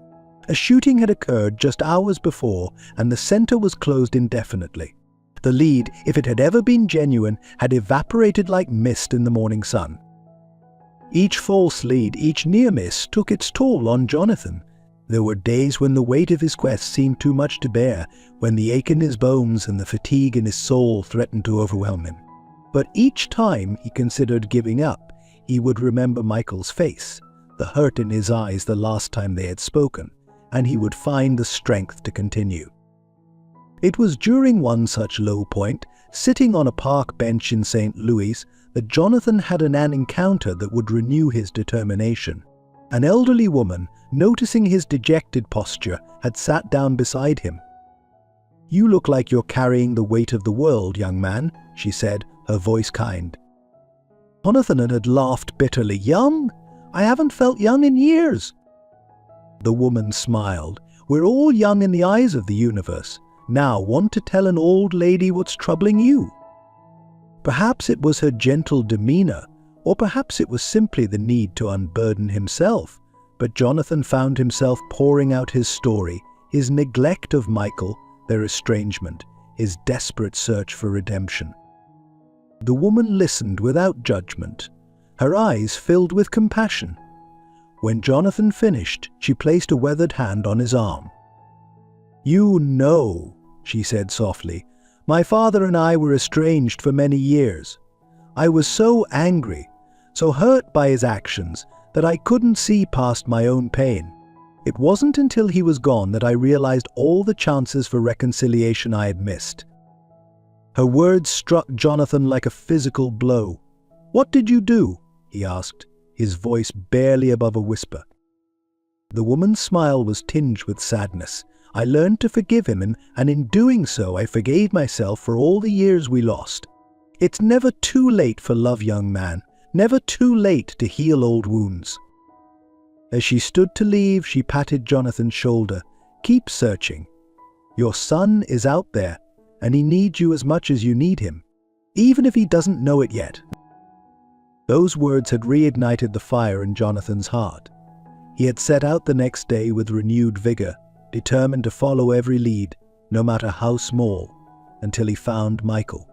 A shooting had occurred just hours before, and the center was closed indefinitely. The lead, if it had ever been genuine, had evaporated like mist in the morning sun. Each false lead, each near miss, took its toll on Jonathan. There were days when the weight of his quest seemed too much to bear, when the ache in his bones and the fatigue in his soul threatened to overwhelm him. But each time he considered giving up, he would remember Michael's face, the hurt in his eyes the last time they had spoken, and he would find the strength to continue. It was during one such low point, sitting on a park bench in St. Louis, that Jonathan had an encounter that would renew his determination. An elderly woman, noticing his dejected posture, had sat down beside him. "You look like you're carrying the weight of the world, young man," she said, her voice kind. Jonathan had laughed bitterly. "Young? I haven't felt young in years." The woman smiled. "We're all young in the eyes of the universe. Now, want to tell an old lady what's troubling you?" Perhaps it was her gentle demeanor, Or perhaps it was simply the need to unburden himself. But Jonathan found himself pouring out his story, his neglect of Michael, their estrangement, his desperate search for redemption. The woman listened without judgment, her eyes filled with compassion. When Jonathan finished, she placed a weathered hand on his arm. "You know," she said softly, "my father and I were estranged for many years. I was so angry, so hurt by his actions, that I couldn't see past my own pain. It wasn't until he was gone that I realized all the chances for reconciliation I had missed." Her words struck Jonathan like a physical blow. "What did you do?" he asked, his voice barely above a whisper. The woman's smile was tinged with sadness. "I learned to forgive him, and in doing so I forgave myself for all the years we lost. It's never too late for love, young man, never too late to heal old wounds." As she stood to leave, she patted Jonathan's shoulder. "Keep searching. Your son is out there, and he needs you as much as you need him, even if he doesn't know it yet." Those words had reignited the fire in Jonathan's heart. He had set out the next day with renewed vigor, determined to follow every lead, no matter how small, until he found Michael.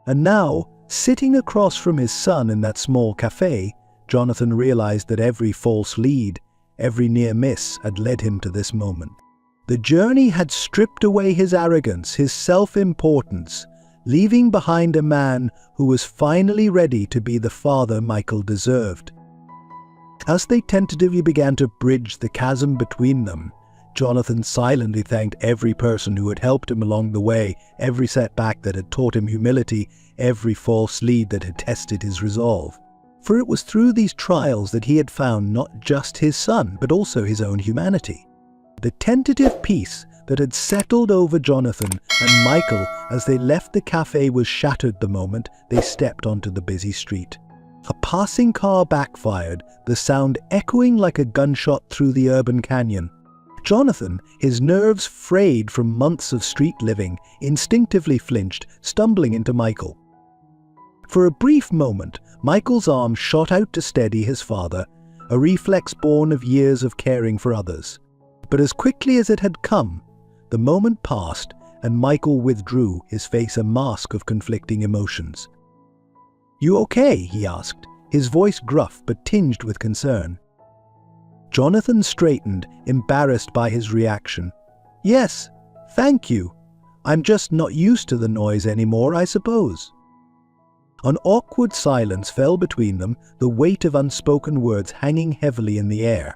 And now, sitting across from his son in that small cafe, Jonathan realized that every false lead, every near miss had led him to this moment. The journey had stripped away his arrogance, his self-importance, leaving behind a man who was finally ready to be the father Michael deserved. As they tentatively began to bridge the chasm between them, Jonathan silently thanked every person who had helped him along the way, every setback that had taught him humility, every false lead that had tested his resolve. For it was through these trials that he had found not just his son, but also his own humanity. The tentative peace that had settled over Jonathan and Michael as they left the cafe was shattered the moment they stepped onto the busy street. A passing car backfired, the sound echoing like a gunshot through the urban canyon. Jonathan, his nerves frayed from months of street living, instinctively flinched, stumbling into Michael. For a brief moment, Michael's arm shot out to steady his father, a reflex born of years of caring for others. But as quickly as it had come, the moment passed and Michael withdrew, his face a mask of conflicting emotions. "You okay?" he asked, his voice gruff but tinged with concern. Jonathan straightened, embarrassed by his reaction. "Yes, thank you. I'm just not used to the noise anymore, I suppose." An awkward silence fell between them, the weight of unspoken words hanging heavily in the air.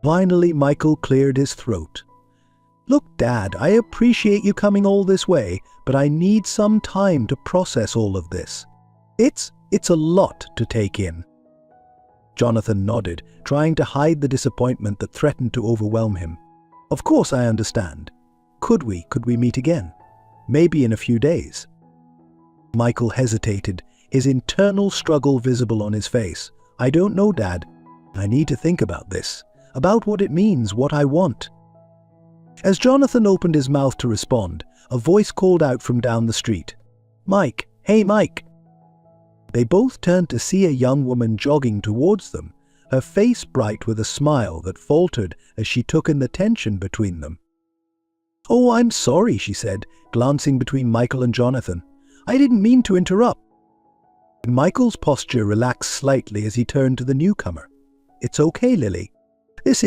Finally, Michael cleared his throat. "Look, Dad, I appreciate you coming all this way, but I need some time to process all of this. It's a lot to take in." Jonathan nodded, trying to hide the disappointment that threatened to overwhelm him. "Of course I understand. Could we meet again? Maybe in a few days?" Michael hesitated, his internal struggle visible on his face. "I don't know, Dad. I need to think about this, about what it means, what I want." As Jonathan opened his mouth to respond, a voice called out from down the street. "Mike, hey Mike." They both turned to see a young woman jogging towards them, her face bright with a smile that faltered as she took in the tension between them. "Oh, I'm sorry," she said, glancing between Michael and Jonathan. "I didn't mean to interrupt." Michael's posture relaxed slightly as he turned to the newcomer. "It's okay, Lily. This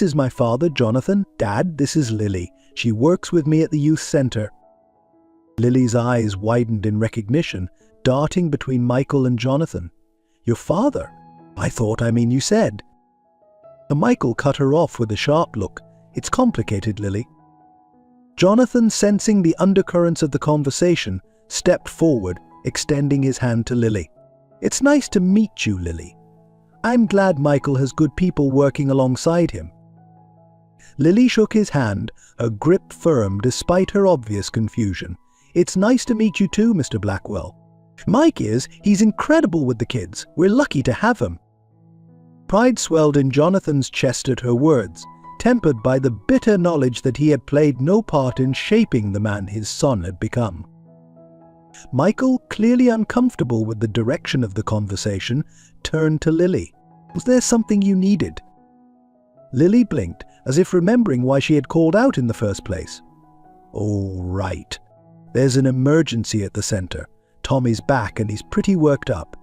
is my father, Jonathan. Dad, this is Lily. She works with me at the youth center." Lily's eyes widened in recognition, darting between Michael and Jonathan. "Your father? You said." And Michael cut her off with a sharp look. "It's complicated, Lily." Jonathan, sensing the undercurrents of the conversation, stepped forward, extending his hand to Lily. "It's nice to meet you, Lily. I'm glad Michael has good people working alongside him." Lily shook his hand, her grip firm despite her obvious confusion. "It's nice to meet you too, Mr. Blackwell. He's incredible with the kids. We're lucky to have him." Pride swelled in Jonathan's chest at her words, tempered by the bitter knowledge that he had played no part in shaping the man his son had become. Michael, clearly uncomfortable with the direction of the conversation, turned to Lily. Was there something you needed? Lily blinked, as if remembering why she had called out in the first place. Oh, right. There's an emergency at the center. Tommy's back and he's pretty worked up.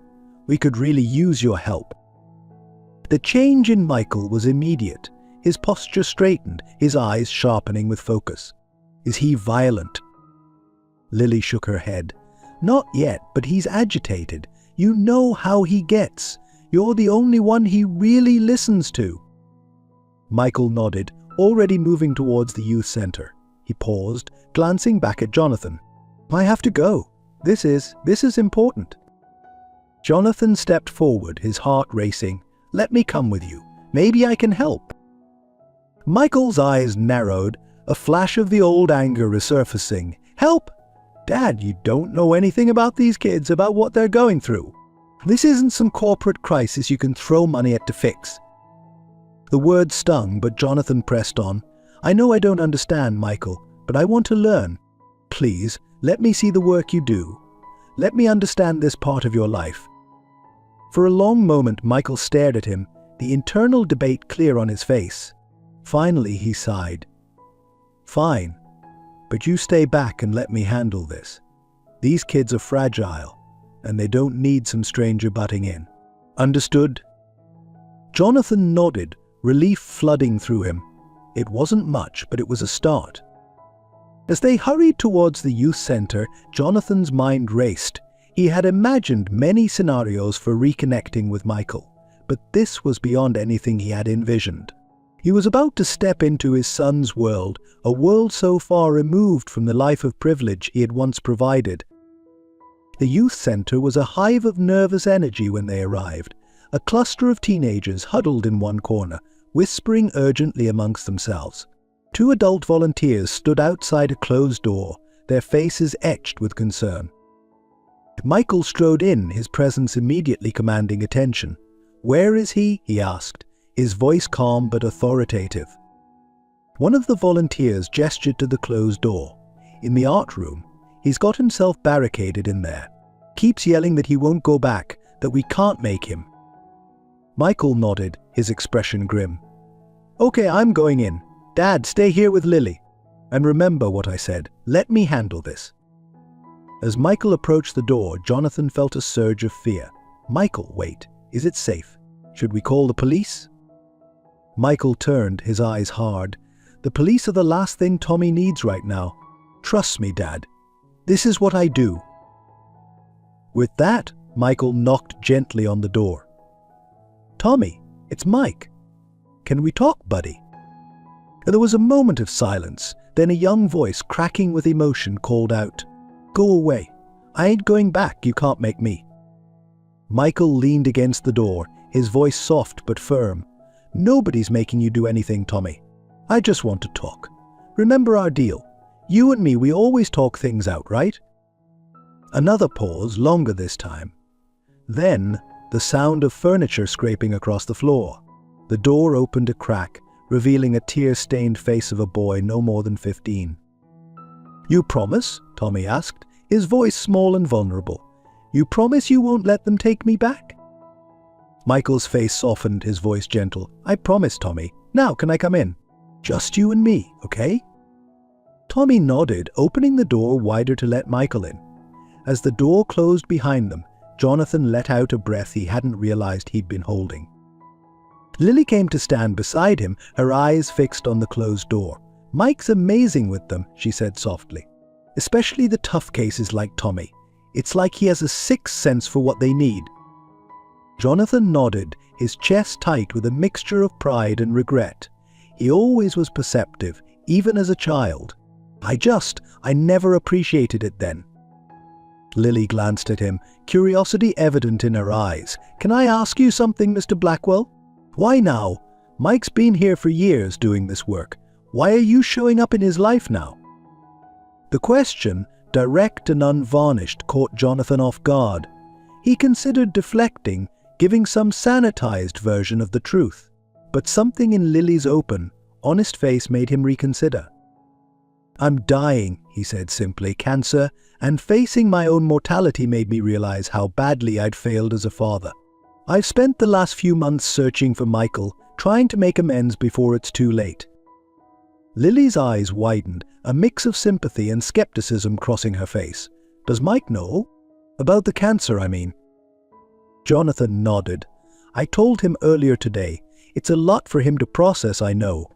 We could really use your help. The change in Michael was immediate. His posture straightened, his eyes sharpening with focus. Is he violent? Lily shook her head. Not yet, but he's agitated. You know how he gets. You're the only one he really listens to. Michael nodded, already moving towards the youth center. He paused, glancing back at Jonathan. I have to go. This is important. Jonathan stepped forward, his heart racing. Let me come with you. Maybe I can help. Michael's eyes narrowed, a flash of the old anger resurfacing. Help? Dad, you don't know anything about these kids, about what they're going through. This isn't some corporate crisis you can throw money at to fix. The word stung, but Jonathan pressed on. I know I don't understand, Michael, but I want to learn. Please, let me see the work you do. Let me understand this part of your life. For a long moment, Michael stared at him, the internal debate clear on his face. Finally, he sighed. Fine, but you stay back and let me handle this. These kids are fragile, and they don't need some stranger butting in. Understood? Jonathan nodded, relief flooding through him. It wasn't much, but it was a start. As they hurried towards the youth center, Jonathan's mind raced. He had imagined many scenarios for reconnecting with Michael, but this was beyond anything he had envisioned. He was about to step into his son's world, a world so far removed from the life of privilege he had once provided. The youth center was a hive of nervous energy when they arrived, a cluster of teenagers huddled in one corner, whispering urgently amongst themselves. 2 adult volunteers stood outside a closed door, their faces etched with concern. Michael strode in, his presence immediately commanding attention. Where is he? He asked, his voice calm but authoritative. One of the volunteers gestured to the closed door. In the art room. He's got himself barricaded in there. Keeps yelling that he won't go back, that we can't make him. Michael nodded, his expression grim. Okay, I'm going in. Dad, stay here with Lily. And remember what I said. Let me handle this. As Michael approached the door, Jonathan felt a surge of fear. Michael, wait. Is it safe? Should we call the police? Michael turned, his eyes hard. The police are the last thing Tommy needs right now. Trust me, Dad. This is what I do. With that, Michael knocked gently on the door. Tommy, it's Mike. Can we talk, buddy? There was a moment of silence, then a young voice cracking with emotion called out, Go away. I ain't going back, you can't make me. Michael leaned against the door, his voice soft but firm. Nobody's making you do anything, Tommy. I just want to talk. Remember our deal. You and me, we always talk things out, right? Another pause, longer this time. Then, the sound of furniture scraping across the floor. The door opened a crack, revealing a tear-stained face of a boy no more than 15. You promise? Tommy asked, his voice small and vulnerable. You promise you won't let them take me back? Michael's face softened, his voice gentle. I promise, Tommy. Now, can I come in? Just you and me, okay? Tommy nodded, opening the door wider to let Michael in. As the door closed behind them, Jonathan let out a breath he hadn't realized he'd been holding. Lily came to stand beside him, her eyes fixed on the closed door. Mike's amazing with them, she said softly. Especially the tough cases like Tommy. It's like he has a sixth sense for what they need. Jonathan nodded, his chest tight with a mixture of pride and regret. He always was perceptive, even as a child. I never appreciated it then. Lily glanced at him, curiosity evident in her eyes. Can I ask you something, Mr. Blackwell? Why now? Mike's been here for years doing this work. Why are you showing up in his life now? The question, direct and unvarnished, caught Jonathan off guard. He considered deflecting, giving some sanitized version of the truth. But something in Lily's open, honest face made him reconsider. "I'm dying," he said simply, "cancer, and facing my own mortality made me realize how badly I'd failed as a father. I've spent the last few months searching for Michael, trying to make amends before it's too late." Lily's eyes widened, a mix of sympathy and skepticism crossing her face. "Does Mike know? About the cancer, I mean." Jonathan nodded. "I told him earlier today. It's a lot for him to process, I know."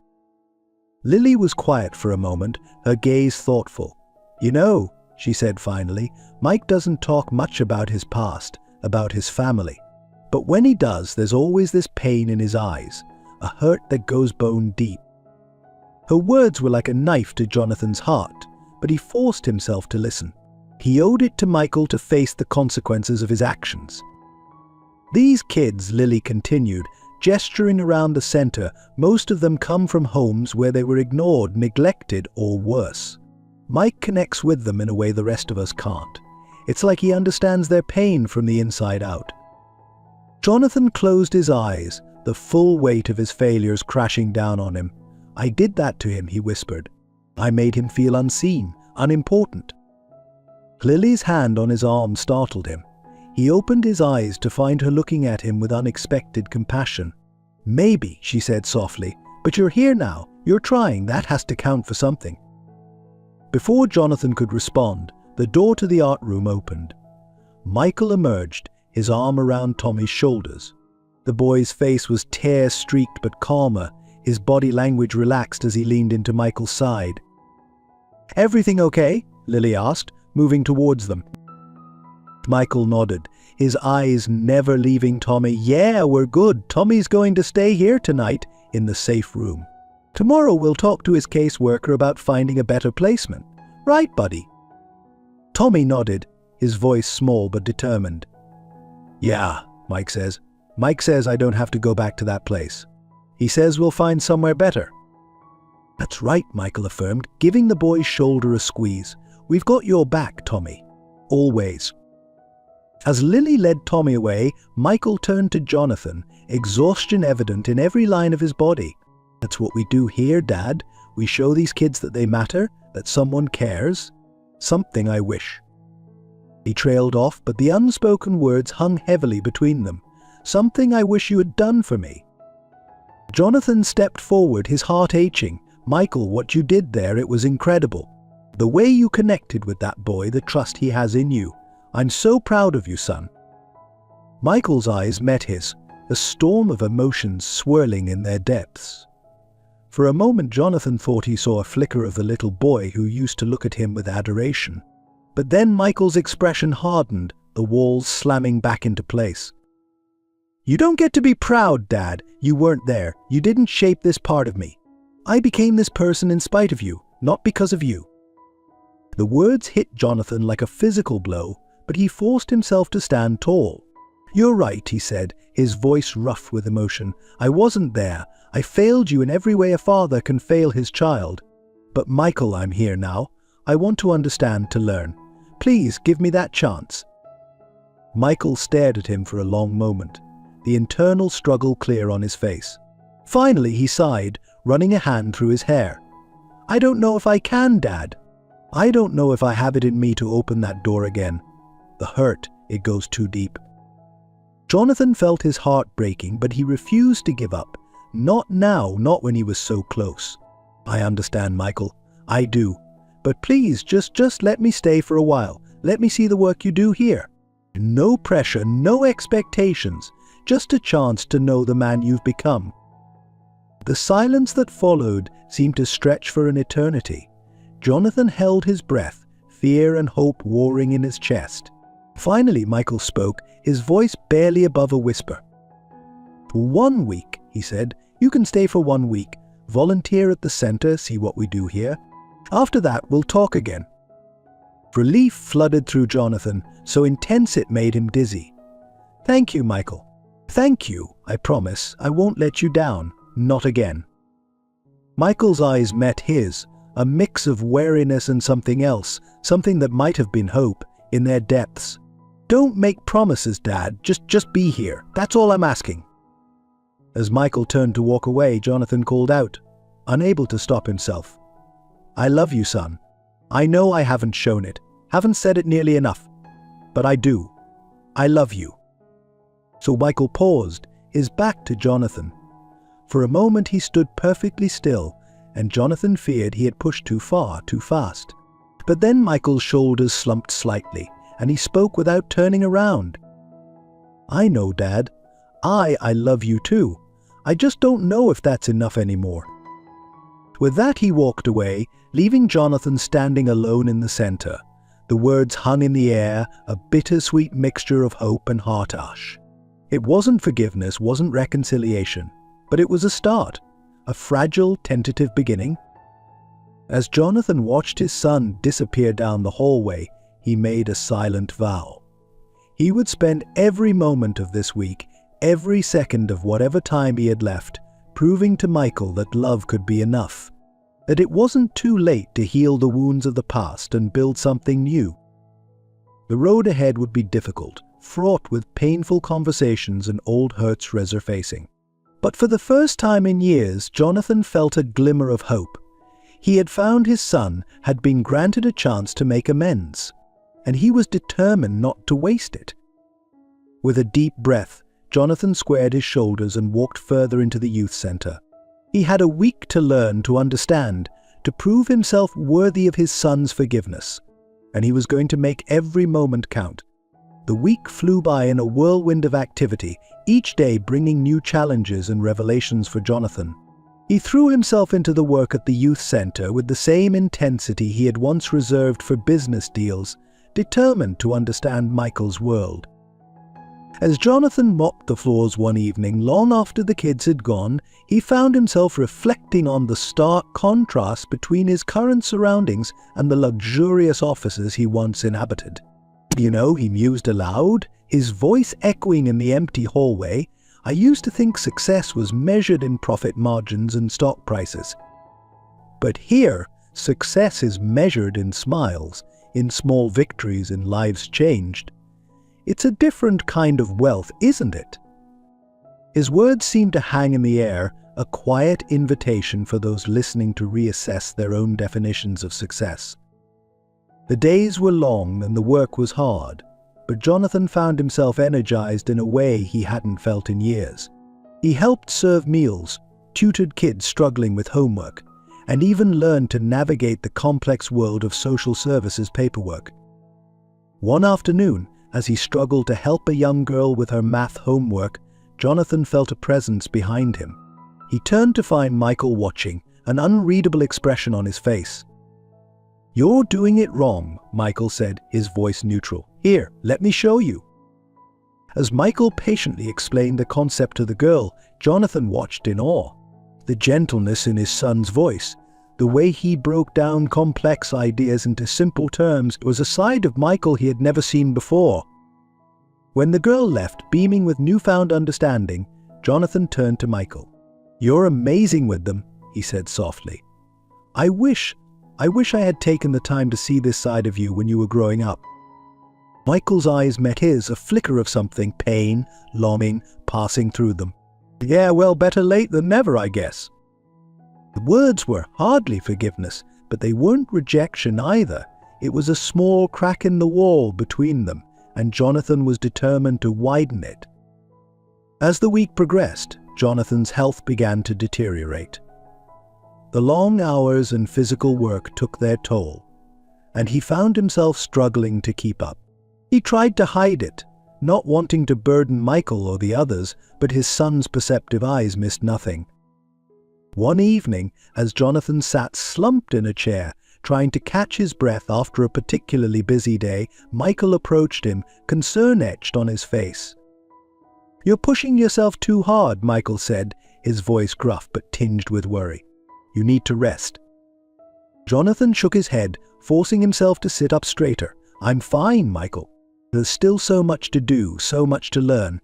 Lily was quiet for a moment, her gaze thoughtful. "You know," she said finally, "Mike doesn't talk much about his past, about his family. But when he does, there's always this pain in his eyes, a hurt that goes bone deep." Her words were like a knife to Jonathan's heart, but he forced himself to listen. He owed it to Michael to face the consequences of his actions. "These kids," Lily continued, gesturing around the center, "most of them come from homes where they were ignored, neglected, or worse. Mike connects with them in a way the rest of us can't. It's like he understands their pain from the inside out." Jonathan closed his eyes, the full weight of his failures crashing down on him. "I did that to him," he whispered. "I made him feel unseen, unimportant." Lily's hand on his arm startled him. He opened his eyes to find her looking at him with unexpected compassion. "Maybe," she said softly, "but you're here now. You're trying. That has to count for something." Before Jonathan could respond, the door to the art room opened. Michael emerged, his arm around Tommy's shoulders. The boy's face was tear-streaked but calmer, his body language relaxed as he leaned into Michael's side. "Everything okay?" Lily asked, moving towards them. Michael nodded, his eyes never leaving Tommy. "Yeah, we're good. Tommy's going to stay here tonight, in the safe room. Tomorrow we'll talk to his caseworker about finding a better placement. Right, buddy?" Tommy nodded, his voice small but determined. "Yeah," Mike says. "Mike says I don't have to go back to that place. He says we'll find somewhere better." "That's right," Michael affirmed, giving the boy's shoulder a squeeze. "We've got your back, Tommy. Always." As Lily led Tommy away, Michael turned to Jonathan, exhaustion evident in every line of his body. "That's what we do here, Dad. We show these kids that they matter, that someone cares. Something I wish." He trailed off, but the unspoken words hung heavily between them. "Something I wish you had done for me." Jonathan stepped forward, his heart aching. "Michael, what you did there, it was incredible. The way you connected with that boy, the trust he has in you. I'm so proud of you, son." Michael's eyes met his, a storm of emotions swirling in their depths. For a moment, Jonathan thought he saw a flicker of the little boy who used to look at him with adoration. But then Michael's expression hardened, the walls slamming back into place. "You don't get to be proud, Dad. You weren't there. You didn't shape this part of me. I became this person in spite of you, not because of you." The words hit Jonathan like a physical blow, but he forced himself to stand tall. "You're right," he said, his voice rough with emotion. "I wasn't there. I failed you in every way a father can fail his child. But Michael, I'm here now. I want to understand, to learn. Please give me that chance." Michael stared at him for a long moment, the internal struggle clear on his face. Finally he sighed, running a hand through his hair. "I don't know if I can, Dad. I don't know if I have it in me to open that door again. The hurt, it goes too deep." Jonathan felt his heart breaking, but he refused to give up. Not now, not when he was so close. "I understand, Michael. I do. But please, just let me stay for a while. Let me see the work you do here. No pressure, no expectations. Just a chance to know the man you've become." The silence that followed seemed to stretch for an eternity. Jonathan held his breath, fear and hope warring in his chest. Finally, Michael spoke, his voice barely above a whisper. "For 1 week," he said. "You can stay for 1 week. Volunteer at the center, see what we do here. After that, we'll talk again." Relief flooded through Jonathan, so intense it made him dizzy. "Thank you, Michael. Thank you. I promise I won't let you down. Not again." Michael's eyes met his, a mix of wariness and something else, something that might have been hope, in their depths. "Don't make promises, Dad. Just be here. That's all I'm asking." As Michael turned to walk away, Jonathan called out, unable to stop himself. I love you, son. I know I haven't shown it, haven't said it nearly enough, but I do. I love you." So Michael paused, his back to Jonathan. For a moment he stood perfectly still, and Jonathan feared he had pushed too far, too fast. But then Michael's shoulders slumped slightly, and he spoke without turning around. "I know, Dad. I love you too. I just don't know if that's enough anymore." With that he walked away, leaving Jonathan standing alone in the center. The words hung in the air, a bittersweet mixture of hope and heartache. It wasn't forgiveness, wasn't reconciliation, but it was a start, a fragile, tentative beginning. As Jonathan watched his son disappear down the hallway, he made a silent vow. He would spend every moment of this week, every second of whatever time he had left, proving to Michael that love could be enough, that it wasn't too late to heal the wounds of the past and build something new. The road ahead would be difficult, fraught with painful conversations and old hurts resurfacing. But for the first time in years, Jonathan felt a glimmer of hope. He had found his son had been granted a chance to make amends, and he was determined not to waste it. With a deep breath, Jonathan squared his shoulders and walked further into the youth center. He had a week to learn, to understand, to prove himself worthy of his son's forgiveness, and he was going to make every moment count. The week flew by in a whirlwind of activity, each day bringing new challenges and revelations for Jonathan. He threw himself into the work at the youth center with the same intensity he had once reserved for business deals, determined to understand Michael's world. As Jonathan mopped the floors one evening, long after the kids had gone, he found himself reflecting on the stark contrast between his current surroundings and the luxurious offices he once inhabited. "You know," he mused aloud, his voice echoing in the empty hallway, "I used to think success was measured in profit margins and stock prices. But here, success is measured in smiles, in small victories, in lives changed. It's a different kind of wealth, isn't it?" His words seemed to hang in the air, a quiet invitation for those listening to reassess their own definitions of success. The days were long and the work was hard, but Jonathan found himself energized in a way he hadn't felt in years. He helped serve meals, tutored kids struggling with homework, and even learned to navigate the complex world of social services paperwork. One afternoon, as he struggled to help a young girl with her math homework, Jonathan felt a presence behind him. He turned to find Michael watching, an unreadable expression on his face. "You're doing it wrong," Michael said, his voice neutral. "Here, let me show you." As Michael patiently explained the concept to the girl, Jonathan watched in awe. The gentleness in his son's voice, the way he broke down complex ideas into simple terms, was a side of Michael he had never seen before. When the girl left, beaming with newfound understanding, Jonathan turned to Michael. "You're amazing with them," he said softly. I wish I had taken the time to see this side of you when you were growing up." Michael's eyes met his, a flicker of something, pain, longing, passing through them. "Yeah, well, better late than never, I guess." The words were hardly forgiveness, but they weren't rejection either. It was a small crack in the wall between them, and Jonathan was determined to widen it. As the week progressed, Jonathan's health began to deteriorate. The long hours and physical work took their toll, and he found himself struggling to keep up. He tried to hide it, not wanting to burden Michael or the others, but his son's perceptive eyes missed nothing. One evening, as Jonathan sat slumped in a chair, trying to catch his breath after a particularly busy day, Michael approached him, concern etched on his face. "You're pushing yourself too hard," Michael said, his voice gruff but tinged with worry. "You need to rest." Jonathan shook his head, forcing himself to sit up straighter. "I'm fine, Michael. There's still so much to do, so much to learn."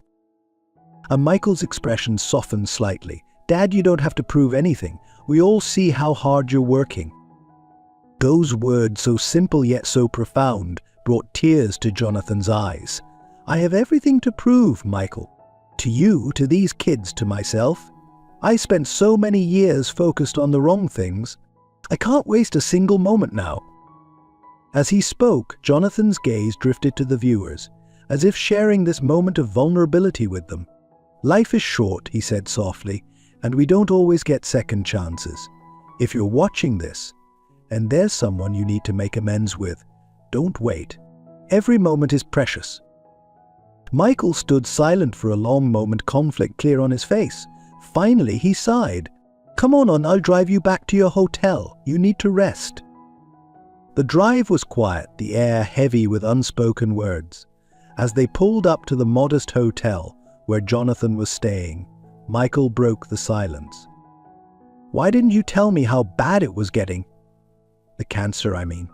And Michael's expression softened slightly. "Dad, you don't have to prove anything. We all see how hard you're working." Those words, so simple yet so profound, brought tears to Jonathan's eyes. "I have everything to prove, Michael. To you, to these kids, to myself. I spent so many years focused on the wrong things. I can't waste a single moment now." As he spoke, Jonathan's gaze drifted to the viewers, as if sharing this moment of vulnerability with them. "Life is short," he said softly, "and we don't always get second chances. If you're watching this, and there's someone you need to make amends with, don't wait. Every moment is precious." Michael stood silent for a long moment, conflict clear on his face. Finally, he sighed. "Come on, I'll drive you back to your hotel. You need to rest." The drive was quiet, the air heavy with unspoken words. As they pulled up to the modest hotel where Jonathan was staying, Michael broke the silence. "Why didn't you tell me how bad it was getting? The cancer, I mean."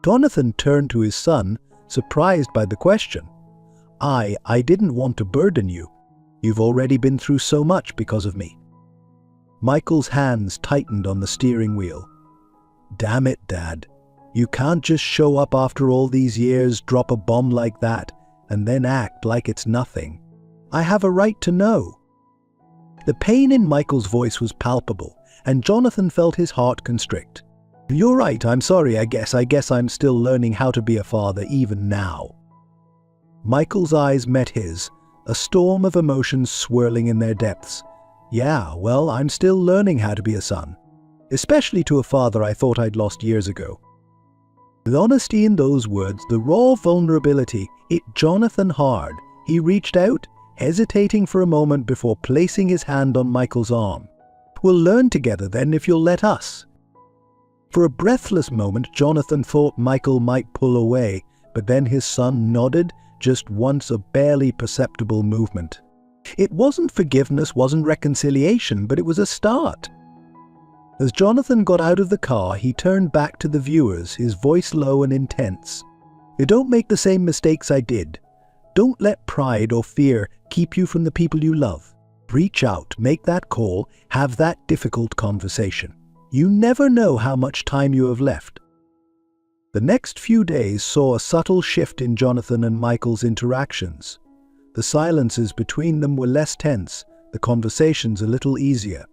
Jonathan turned to his son, surprised by the question. I didn't want to burden you. You've already been through so much because of me." Michael's hands tightened on the steering wheel. "Damn it, Dad. You can't just show up after all these years, drop a bomb like that, and then act like it's nothing. I have a right to know." The pain in Michael's voice was palpable, and Jonathan felt his heart constrict. "You're right, I'm sorry, I guess I'm still learning how to be a father even now." Michael's eyes met his, a storm of emotions swirling in their depths. "Yeah, well, I'm still learning how to be a son. Especially to a father I thought I'd lost years ago." The honesty in those words, the raw vulnerability, hit Jonathan hard. He reached out, hesitating for a moment before placing his hand on Michael's arm. "We'll learn together then if you'll let us." For a breathless moment, Jonathan thought Michael might pull away, but then his son nodded, just once, a barely perceptible movement. It wasn't forgiveness, wasn't reconciliation, but it was a start. As Jonathan got out of the car, he turned back to the viewers, his voice low and intense. "You don't make the same mistakes I did. Don't let pride or fear keep you from the people you love. Reach out, make that call, have that difficult conversation. You never know how much time you have left." The next few days saw a subtle shift in Jonathan and Michael's interactions. The silences between them were less tense, the conversations a little easier.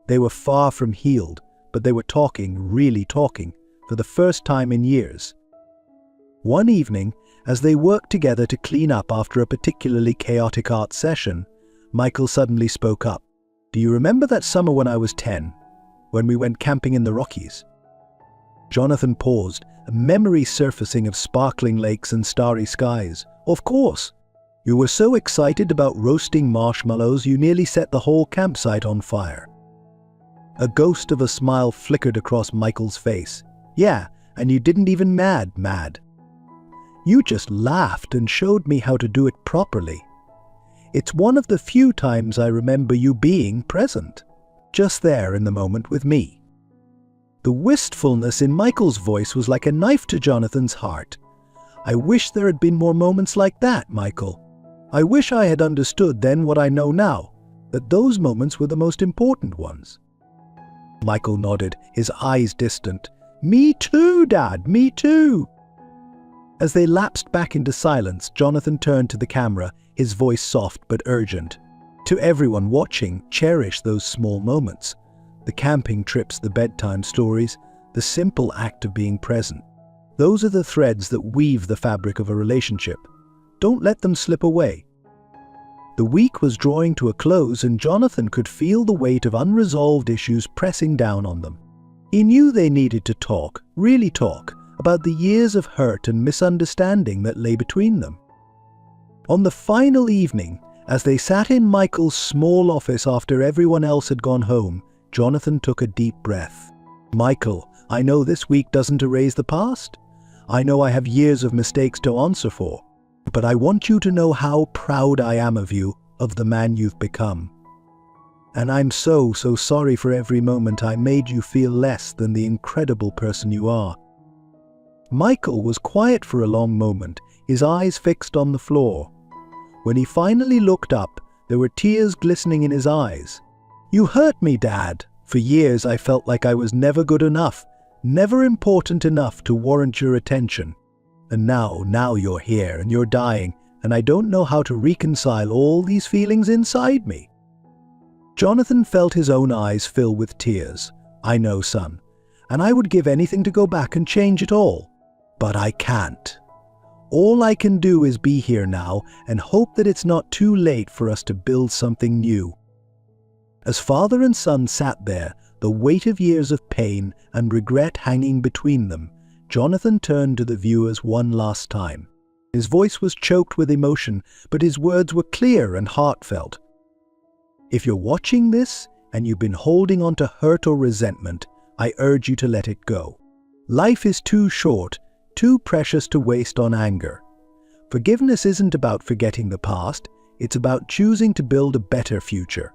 They were far from healed, but they were talking, really talking, for the first time in years. One evening, as they worked together to clean up after a particularly chaotic art session, Michael suddenly spoke up. "Do you remember that summer when I was 10, when we went camping in the Rockies?" Jonathan paused, a memory surfacing of sparkling lakes and starry skies. "Of course. You were so excited about roasting marshmallows you nearly set the whole campsite on fire." A ghost of a smile flickered across Michael's face. "Yeah, and you didn't even mad. You just laughed and showed me how to do it properly. It's one of the few times I remember you being present, just there in the moment with me." The wistfulness in Michael's voice was like a knife to Jonathan's heart. "I wish there had been more moments like that, Michael. I wish I had understood then what I know now, that those moments were the most important ones." Michael nodded, his eyes distant. "Me too, Dad, me too." As they lapsed back into silence, Jonathan turned to the camera, his voice soft but urgent. "To everyone watching, cherish those small moments. The camping trips, the bedtime stories, the simple act of being present. Those are the threads that weave the fabric of a relationship. Don't let them slip away." The week was drawing to a close, and Jonathan could feel the weight of unresolved issues pressing down on them. He knew they needed to talk, really talk, about the years of hurt and misunderstanding that lay between them. On the final evening, as they sat in Michael's small office after everyone else had gone home, Jonathan took a deep breath. "Michael, I know this week doesn't erase the past. I know I have years of mistakes to answer for. But I want you to know how proud I am of you, of the man you've become. And I'm so sorry for every moment I made you feel less than the incredible person you are." Michael was quiet for a long moment, his eyes fixed on the floor. When he finally looked up, there were tears glistening in his eyes. "You hurt me, Dad. For years I felt like I was never good enough, never important enough to warrant your attention. And now you're here and you're dying, and I don't know how to reconcile all these feelings inside me." Jonathan felt his own eyes fill with tears. "I know, son. and I would give anything to go back and change it all. But I can't. All I can do is be here now and hope that it's not too late for us to build something new." As father and son sat there, the weight of years of pain and regret hanging between them, Jonathan turned to the viewers one last time. His voice was choked with emotion, but his words were clear and heartfelt. "If you're watching this and you've been holding on to hurt or resentment, I urge you to let it go. Life is too short, too precious to waste on anger. Forgiveness isn't about forgetting the past, it's about choosing to build a better future.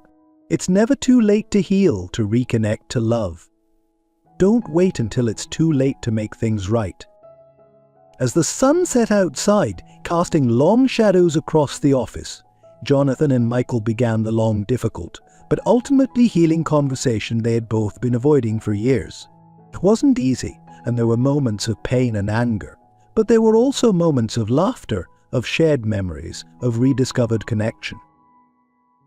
It's never too late to heal, to reconnect, to love. Don't wait until it's too late to make things right." As the sun set outside, casting long shadows across the office, Jonathan and Michael began the long, difficult, but ultimately healing conversation they had both been avoiding for years. It wasn't easy, and there were moments of pain and anger, but there were also moments of laughter, of shared memories, of rediscovered connection.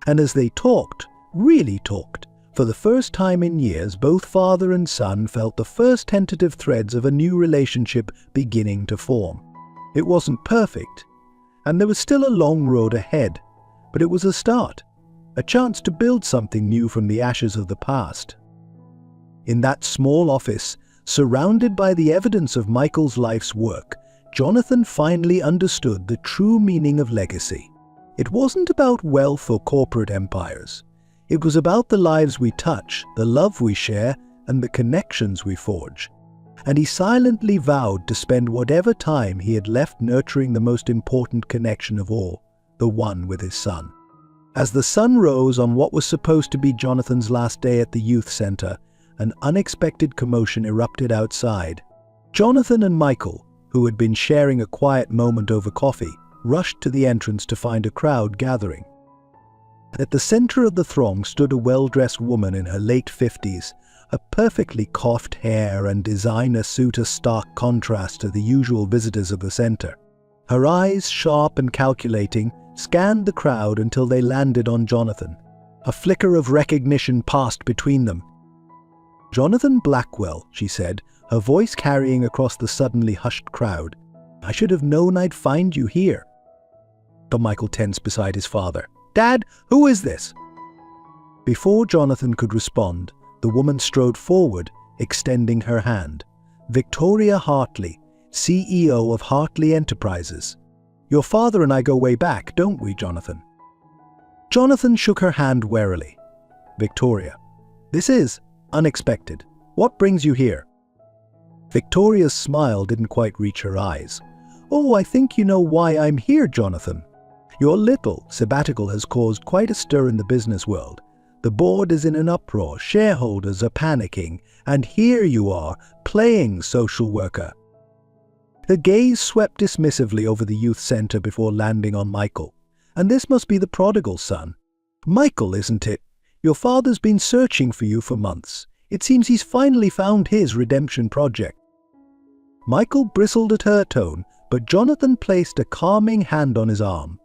And as they talked, really talked, for the first time in years, both father and son felt the first tentative threads of a new relationship beginning to form. It wasn't perfect, and there was still a long road ahead, but it was a start, a chance to build something new from the ashes of the past. In that small office, surrounded by the evidence of Michael's life's work, Jonathan finally understood the true meaning of legacy. It wasn't about wealth or corporate empires. It was about the lives we touch, the love we share, and the connections we forge. And he silently vowed to spend whatever time he had left nurturing the most important connection of all, the one with his son. As the sun rose on what was supposed to be Jonathan's last day at the youth center, an unexpected commotion erupted outside. Jonathan and Michael, who had been sharing a quiet moment over coffee, rushed to the entrance to find a crowd gathering. At the center of the throng stood a well-dressed woman in her late 50s, a perfectly coiffed hair and designer suit a stark contrast to the usual visitors of the center. Her eyes, sharp and calculating, scanned the crowd until they landed on Jonathan. A flicker of recognition passed between them. "Jonathan Blackwell," she said, her voice carrying across the suddenly hushed crowd. "I should have known I'd find you here." But Michael tensed beside his father. "Dad, who is this?" Before Jonathan could respond, the woman strode forward, extending her hand. "Victoria Hartley, CEO of Hartley Enterprises. Your father and I go way back, don't we, Jonathan?" Jonathan shook her hand warily. "Victoria, this is unexpected. What brings you here?" Victoria's smile didn't quite reach her eyes. "Oh, I think you know why I'm here, Jonathan. Your little sabbatical has caused quite a stir in the business world. The board is in an uproar, shareholders are panicking, and here you are, playing social worker." Her gaze swept dismissively over the youth center before landing on Michael. "And this must be the prodigal son. Michael, isn't it? Your father's been searching for you for months. It seems he's finally found his redemption project." Michael bristled at her tone, but Jonathan placed a calming hand on his arm.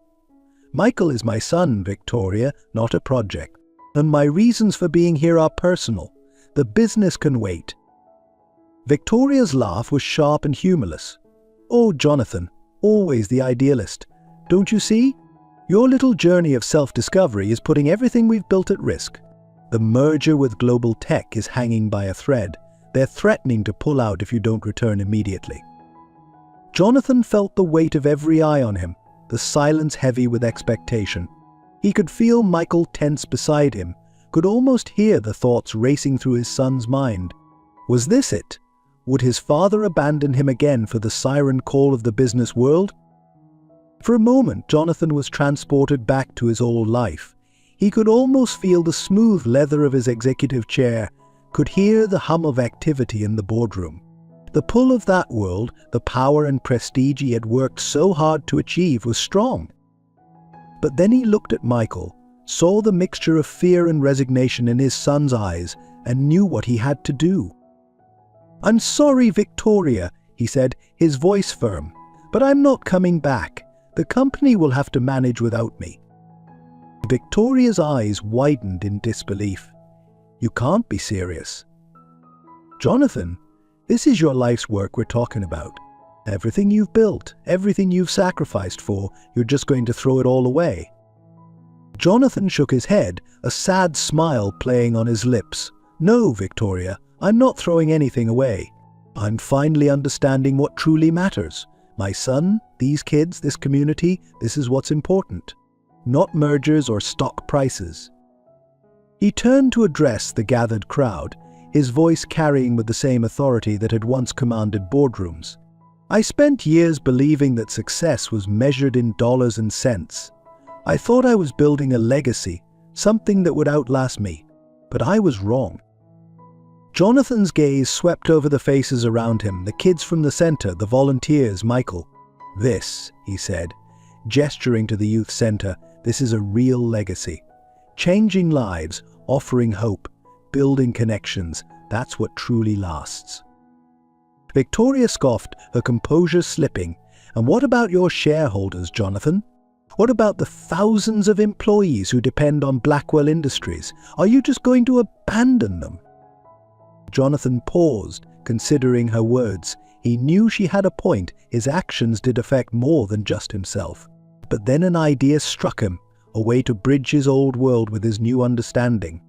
"Michael is my son, Victoria, not a project. And my reasons for being here are personal. The business can wait." Victoria's laugh was sharp and humorless. "Oh, Jonathan, always the idealist. Don't you see? Your little journey of self-discovery is putting everything we've built at risk. The merger with global tech is hanging by a thread. They're threatening to pull out if you don't return immediately." Jonathan felt the weight of every eye on him, the silence heavy with expectation. He could feel Michael tense beside him, could almost hear the thoughts racing through his son's mind. Was this it? Would his father abandon him again for the siren call of the business world? For a moment, Jonathan was transported back to his old life. He could almost feel the smooth leather of his executive chair, could hear the hum of activity in the boardroom. The pull of that world, the power and prestige he had worked so hard to achieve, was strong. But then he looked at Michael, saw the mixture of fear and resignation in his son's eyes, and knew what he had to do. "I'm sorry, Victoria," he said, his voice firm, "but I'm not coming back. The company will have to manage without me." Victoria's eyes widened in disbelief. "You can't be serious." Jonathan, this is your life's work we're talking about. Everything you've built, everything you've sacrificed for, you're just going to throw it all away. Jonathan shook his head, a sad smile playing on his lips. No, Victoria, I'm not throwing anything away. I'm finally understanding what truly matters. My son, these kids, this community, this is what's important. Not mergers or stock prices. He turned to address the gathered crowd, his voice carrying with the same authority that had once commanded boardrooms. I spent years believing that success was measured in dollars and cents. I thought I was building a legacy, something that would outlast me. But I was wrong. Jonathan's gaze swept over the faces around him, the kids from the center, the volunteers, Michael. This, he said, gesturing to the youth center, this is a real legacy. Changing lives, offering hope, building connections, that's what truly lasts. Victoria scoffed, her composure slipping. And what about your shareholders, Jonathan? What about the thousands of employees who depend on Blackwell Industries? Are you just going to abandon them? Jonathan paused, considering her words. He knew she had a point. His actions did affect more than just himself. But then an idea struck him, a way to bridge his old world with his new understanding.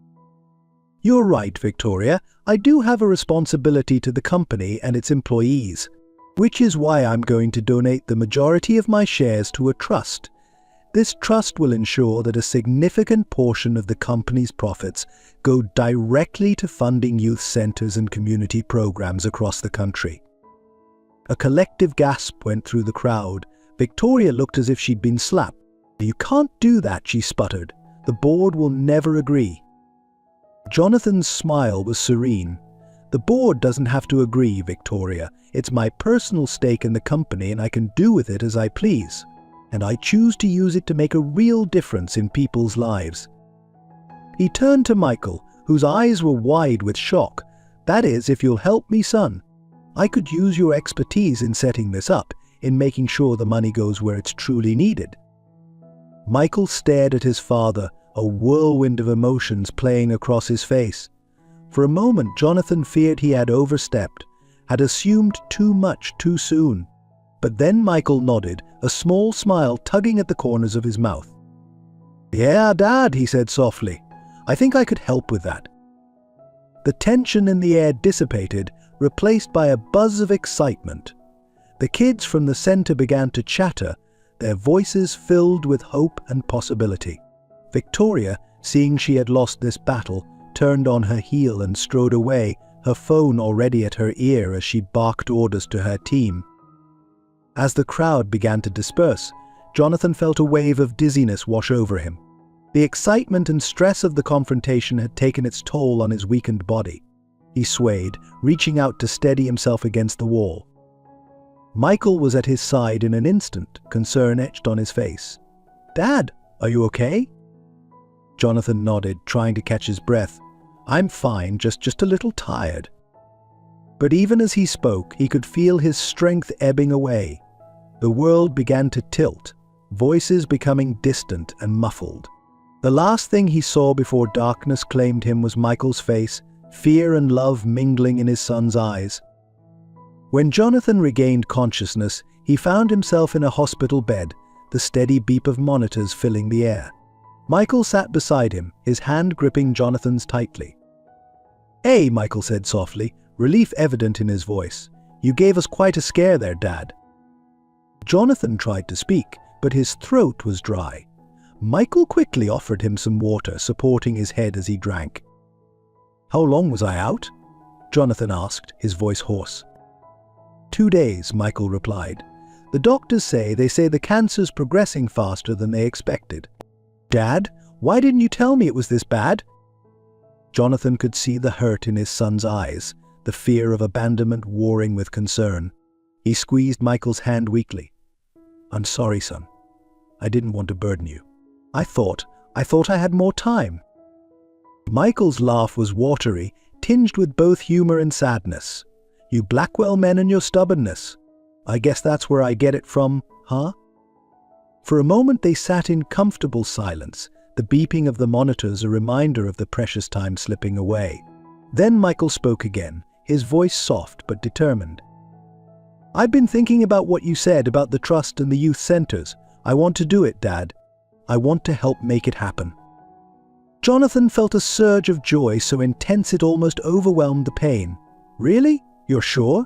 You're right, Victoria. I do have a responsibility to the company and its employees, which is why I'm going to donate the majority of my shares to a trust. This trust will ensure that a significant portion of the company's profits go directly to funding youth centers and community programs across the country. A collective gasp went through the crowd. Victoria looked as if she'd been slapped. You can't do that, she sputtered. The board will never agree. Jonathan's smile was serene. The board doesn't have to agree, Victoria. It's my personal stake in the company and I can do with it as I please. And I choose to use it to make a real difference in people's lives. He turned to Michael, whose eyes were wide with shock. That is, if you'll help me, son. I could use your expertise in setting this up, in making sure the money goes where it's truly needed. Michael stared at his father, a whirlwind of emotions playing across his face. For a moment, Jonathan feared he had overstepped, had assumed too much too soon. But then Michael nodded, a small smile tugging at the corners of his mouth. Yeah, Dad, he said softly. I think I could help with that. The tension in the air dissipated, replaced by a buzz of excitement. The kids from the center began to chatter, their voices filled with hope and possibility. Victoria, seeing she had lost this battle, turned on her heel and strode away, her phone already at her ear as she barked orders to her team. As the crowd began to disperse, Jonathan felt a wave of dizziness wash over him. The excitement and stress of the confrontation had taken its toll on his weakened body. He swayed, reaching out to steady himself against the wall. Michael was at his side in an instant, concern etched on his face. Dad, are you okay? Jonathan nodded, trying to catch his breath. I'm fine, just a little tired. But even as he spoke, he could feel his strength ebbing away. The world began to tilt, voices becoming distant and muffled. The last thing he saw before darkness claimed him was Michael's face, fear and love mingling in his son's eyes. When Jonathan regained consciousness, he found himself in a hospital bed, the steady beep of monitors filling the air. Michael sat beside him, his hand gripping Jonathan's tightly. Hey, Michael said softly, relief evident in his voice. You gave us quite a scare there, Dad. Jonathan tried to speak, but his throat was dry. Michael quickly offered him some water, supporting his head as he drank. How long was I out? Jonathan asked, his voice hoarse. 2 days, Michael replied. The doctors say the cancer's progressing faster than they expected. Dad, why didn't you tell me it was this bad? Jonathan could see the hurt in his son's eyes, the fear of abandonment warring with concern. He squeezed Michael's hand weakly. I'm sorry, son. I didn't want to burden you. I thought I had more time. Michael's laugh was watery, tinged with both humor and sadness. You Blackwell men and your stubbornness. I guess that's where I get it from, huh? For a moment they sat in comfortable silence, the beeping of the monitors a reminder of the precious time slipping away. Then Michael spoke again, his voice soft but determined. "I've been thinking about what you said about the trust and the youth centers. I want to do it, Dad. I want to help make it happen." Jonathan felt a surge of joy so intense it almost overwhelmed the pain. "Really? You're sure?"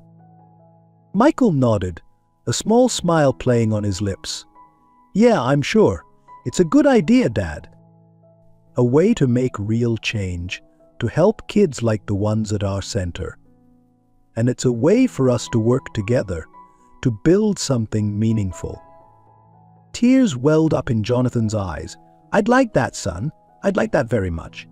Michael nodded, a small smile playing on his lips. "Yeah, I'm sure. It's a good idea, Dad. A way to make real change, to help kids like the ones at our center. And it's a way for us to work together, to build something meaningful." Tears welled up in Jonathan's eyes. "I'd like that, son. I'd like that very much."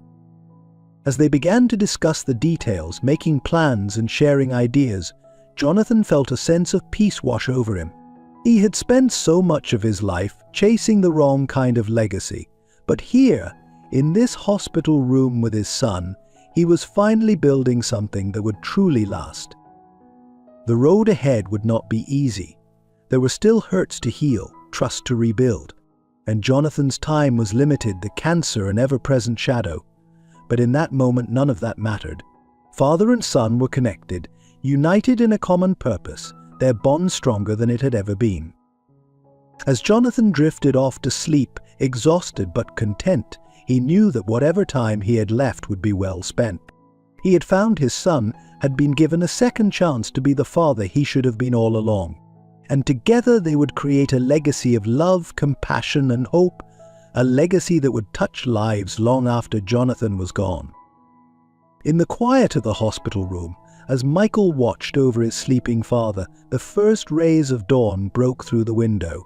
As they began to discuss the details, making plans and sharing ideas, Jonathan felt a sense of peace wash over him. He had spent so much of his life chasing the wrong kind of legacy, but here, in this hospital room with his son, he was finally building something that would truly last. The road ahead would not be easy. There were still hurts to heal, trust to rebuild, and Jonathan's time was limited, the cancer an ever-present shadow. But in that moment, none of that mattered. Father and son were connected, united in a common purpose, their bond stronger than it had ever been. As Jonathan drifted off to sleep, exhausted but content, he knew that whatever time he had left would be well spent. He had found his son had been given a second chance to be the father he should have been all along, and together they would create a legacy of love, compassion, and hope, a legacy that would touch lives long after Jonathan was gone. In the quiet of the hospital room, as Michael watched over his sleeping father, the first rays of dawn broke through the window.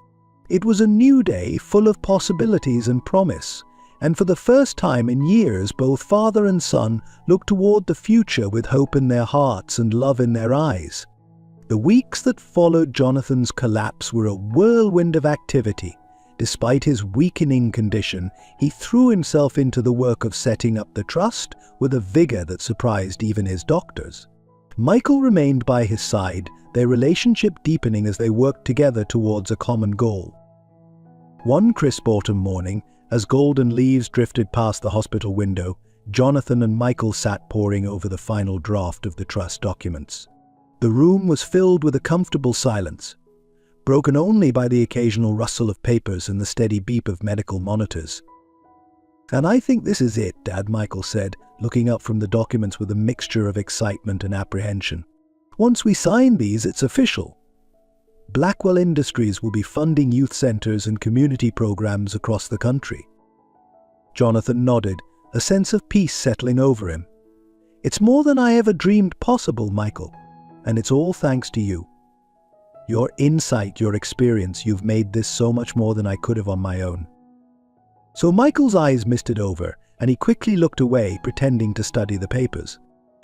It was a new day full of possibilities and promise, and for the first time in years, both father and son looked toward the future with hope in their hearts and love in their eyes. The weeks that followed Jonathan's collapse were a whirlwind of activity. Despite his weakening condition, he threw himself into the work of setting up the trust with a vigor that surprised even his doctors. Michael remained by his side, their relationship deepening as they worked together towards a common goal. One crisp autumn morning, as golden leaves drifted past the hospital window, Jonathan and Michael sat poring over the final draft of the trust documents. The room was filled with a comfortable silence, broken only by the occasional rustle of papers and the steady beep of medical monitors. "And I think this is it, Dad," Michael said, looking up from the documents with a mixture of excitement and apprehension. "Once we sign these, it's official. Blackwell Industries will be funding youth centers and community programs across the country." Jonathan nodded, a sense of peace settling over him. "It's more than I ever dreamed possible, Michael, and it's all thanks to you. Your insight, your experience, you've made this so much more than I could have on my own." So Michael's eyes misted over, and he quickly looked away, pretending to study the papers.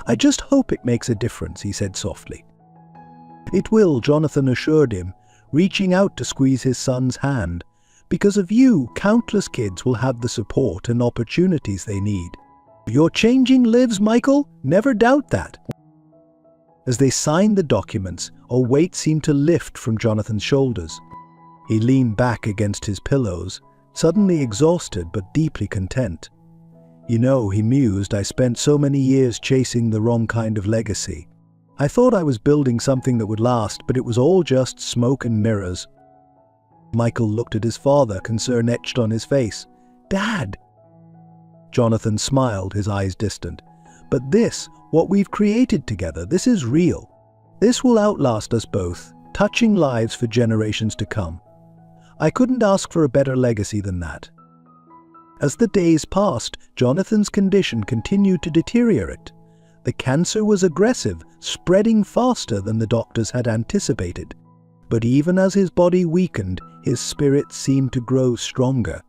"I just hope it makes a difference," he said softly. "It will," Jonathan assured him, reaching out to squeeze his son's hand. "Because of you, countless kids will have the support and opportunities they need. You're changing lives, Michael. Never doubt that." As they signed the documents, a weight seemed to lift from Jonathan's shoulders. He leaned back against his pillows, suddenly exhausted but deeply content. "You know," he mused, "I spent so many years chasing the wrong kind of legacy. I thought I was building something that would last, but it was all just smoke and mirrors." Michael looked at his father, concern etched on his face. "Dad!" Jonathan smiled, his eyes distant. "But this, what we've created together, this is real. This will outlast us both, touching lives for generations to come. I couldn't ask for a better legacy than that." As the days passed, Jonathan's condition continued to deteriorate. The cancer was aggressive, spreading faster than the doctors had anticipated. But even as his body weakened, his spirit seemed to grow stronger.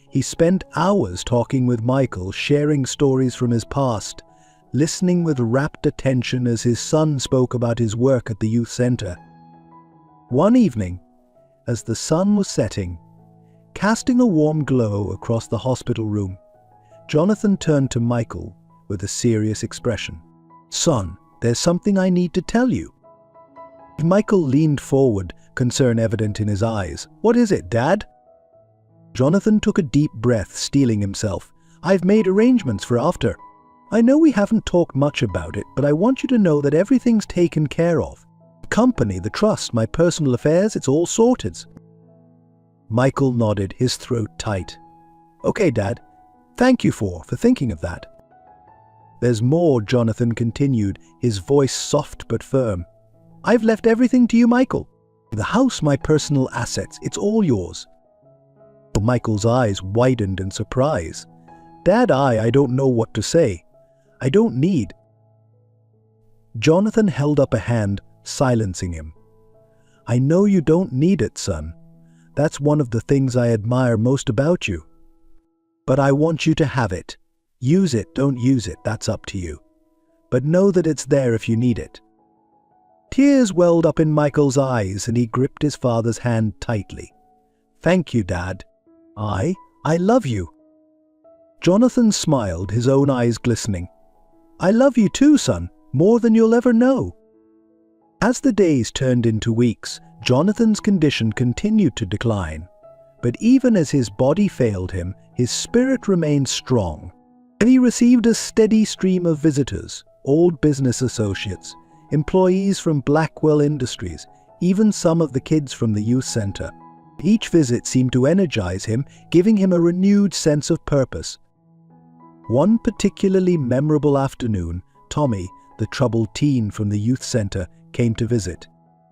He spent hours talking with Michael, sharing stories from his past, listening with rapt attention as his son spoke about his work at the youth center. One evening, as the sun was setting, casting a warm glow across the hospital room, Jonathan turned to Michael with a serious expression. "Son, there's something I need to tell you." Michael leaned forward, concern evident in his eyes. "What is it, Dad?" Jonathan took a deep breath, steeling himself. "I've made arrangements for after. I know we haven't talked much about it, but I want you to know that everything's taken care of. The company, the trust, my personal affairs, it's all sorted. Michael nodded, his throat tight. Okay, Dad. Thank you for thinking of that. There's more, Jonathan continued, his voice soft but firm. I've left everything to you, Michael. The house, my personal assets, it's all yours. Michael's eyes widened in surprise. Dad, I don't know what to say. I don't need. Jonathan held up a hand, silencing him. I know you don't need it, son. That's one of the things I admire most about you. But I want you to have it. Use it, don't use it, that's up to you. But know that it's there if you need it. Tears welled up in Michael's eyes and he gripped his father's hand tightly. Thank you, Dad. I love you. Jonathan smiled, his own eyes glistening. I love you too, son, more than you'll ever know. As the days turned into weeks, Jonathan's condition continued to decline. But even as his body failed him, his spirit remained strong. And he received a steady stream of visitors, old business associates, employees from Blackwell Industries, even some of the kids from the youth center. Each visit seemed to energize him, giving him a renewed sense of purpose. One particularly memorable afternoon, Tommy, the troubled teen from the youth center, came to visit.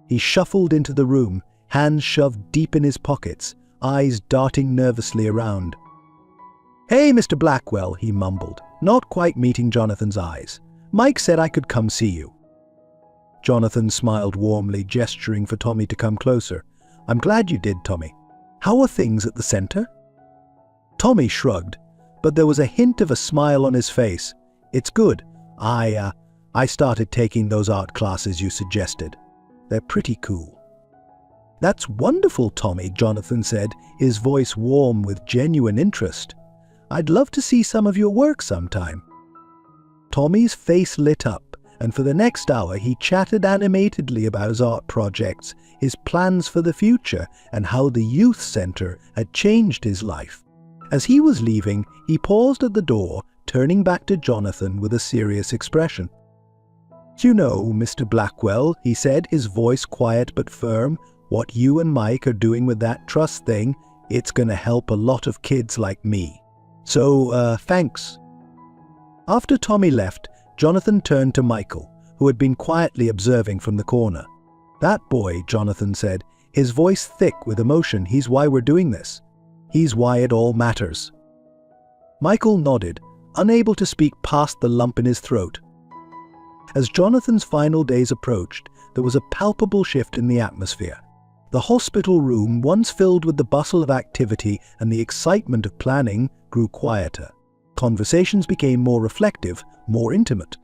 He shuffled into the room, hands shoved deep in his pockets, eyes darting nervously around. Hey, Mr. Blackwell, he mumbled, not quite meeting Jonathan's eyes. Mike said I could come see you. Jonathan smiled warmly, gesturing for Tommy to come closer. I'm glad you did, Tommy. How are things at the center? Tommy shrugged, but there was a hint of a smile on his face. It's good. I started taking those art classes you suggested. They're pretty cool. That's wonderful, Tommy, Jonathan said, his voice warm with genuine interest. I'd love to see some of your work sometime. Tommy's face lit up, and for the next hour he chatted animatedly about his art projects, his plans for the future, and how the youth center had changed his life. As he was leaving, he paused at the door, turning back to Jonathan with a serious expression. You know, Mr. Blackwell, he said, his voice quiet but firm, what you and Mike are doing with that trust thing, it's gonna help a lot of kids like me. So, thanks. After Tommy left, Jonathan turned to Michael, who had been quietly observing from the corner. That boy, Jonathan said, his voice thick with emotion, he's why we're doing this. He's why it all matters. Michael nodded, unable to speak past the lump in his throat. As Jonathan's final days approached, there was a palpable shift in the atmosphere. The hospital room, once filled with the bustle of activity and the excitement of planning, grew quieter. Conversations became more reflective, more intimate.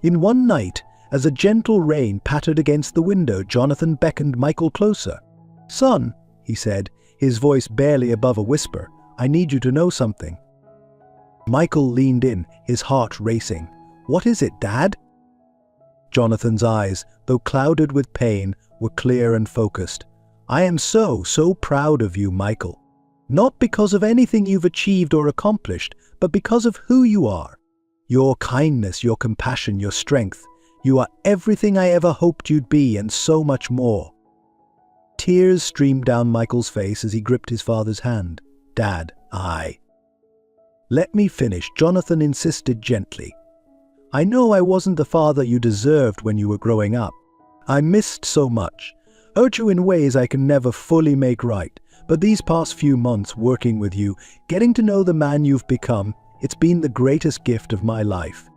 In one night, as a gentle rain pattered against the window, Jonathan beckoned Michael closer. Son, he said, his voice barely above a whisper, I need you to know something. Michael leaned in, his heart racing. What is it, Dad? Jonathan's eyes, though clouded with pain, were clear and focused. I am so proud of you, Michael. Not because of anything you've achieved or accomplished, but because of who you are. Your kindness, your compassion, your strength. You are everything I ever hoped you'd be and so much more. Tears streamed down Michael's face as he gripped his father's hand. Dad, Let me finish, Jonathan insisted gently. I know I wasn't the father you deserved when you were growing up. I missed so much, hurt you in ways I can never fully make right, but these past few months working with you, getting to know the man you've become, it's been the greatest gift of my life.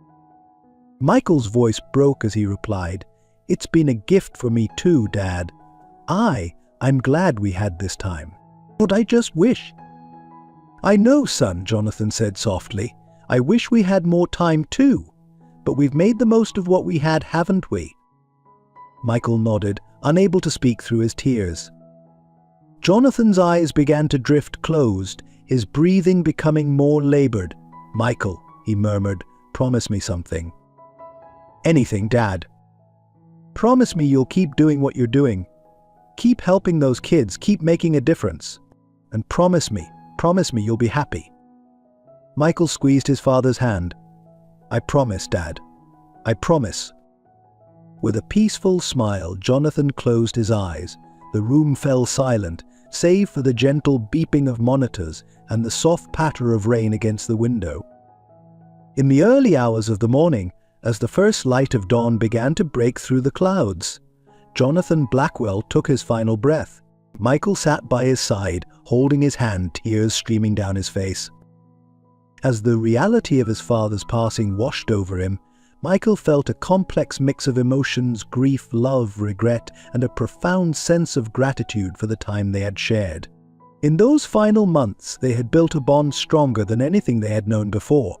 Michael's voice broke as he replied, It's been a gift for me too, Dad. I'm glad we had this time. But I just wish. I know, son, Jonathan said softly. I wish we had more time too. But we've made the most of what we had, haven't we? Michael nodded, unable to speak through his tears. Jonathan's eyes began to drift closed, his breathing becoming more labored. Michael, he murmured, promise me something. Anything, Dad. Promise me you'll keep doing what you're doing. Keep helping those kids, keep making a difference. And promise me you'll be happy. Michael squeezed his father's hand. "I promise, Dad. I promise." With a peaceful smile, Jonathan closed his eyes. The room fell silent, save for the gentle beeping of monitors and the soft patter of rain against the window. In the early hours of the morning, as the first light of dawn began to break through the clouds, Jonathan Blackwell took his final breath. Michael sat by his side, holding his hand, tears streaming down his face. As the reality of his father's passing washed over him, Michael felt a complex mix of emotions: grief, love, regret, and a profound sense of gratitude for the time they had shared. In those final months, they had built a bond stronger than anything they had known before.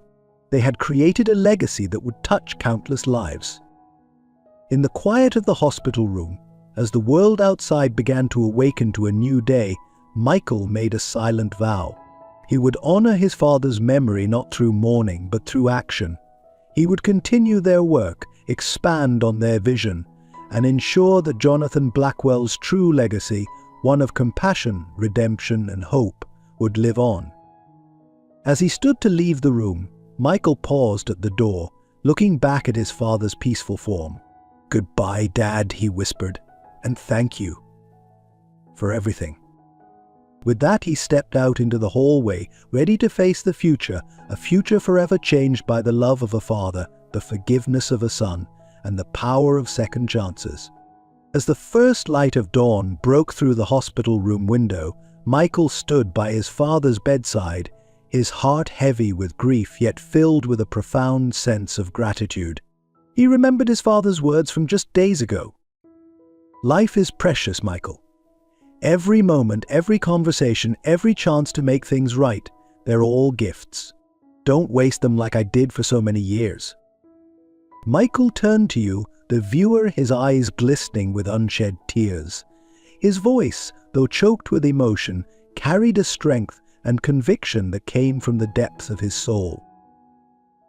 They had created a legacy that would touch countless lives. In the quiet of the hospital room, as the world outside began to awaken to a new day, Michael made a silent vow. He would honor his father's memory not through mourning, but through action. He would continue their work, expand on their vision, and ensure that Jonathan Blackwell's true legacy, one of compassion, redemption, and hope, would live on. As he stood to leave the room, Michael paused at the door, looking back at his father's peaceful form. "Goodbye, Dad," he whispered, "and thank you for everything." With that, he stepped out into the hallway, ready to face the future, a future forever changed by the love of a father, the forgiveness of a son, and the power of second chances. As the first light of dawn broke through the hospital room window, Michael stood by his father's bedside, his heart heavy with grief yet filled with a profound sense of gratitude. He remembered his father's words from just days ago. "Life is precious, Michael. Every moment, every conversation, every chance to make things right, they're all gifts. Don't waste them like I did for so many years." Michael turned to you, the viewer, his eyes glistening with unshed tears. His voice, though choked with emotion, carried a strength and conviction that came from the depths of his soul.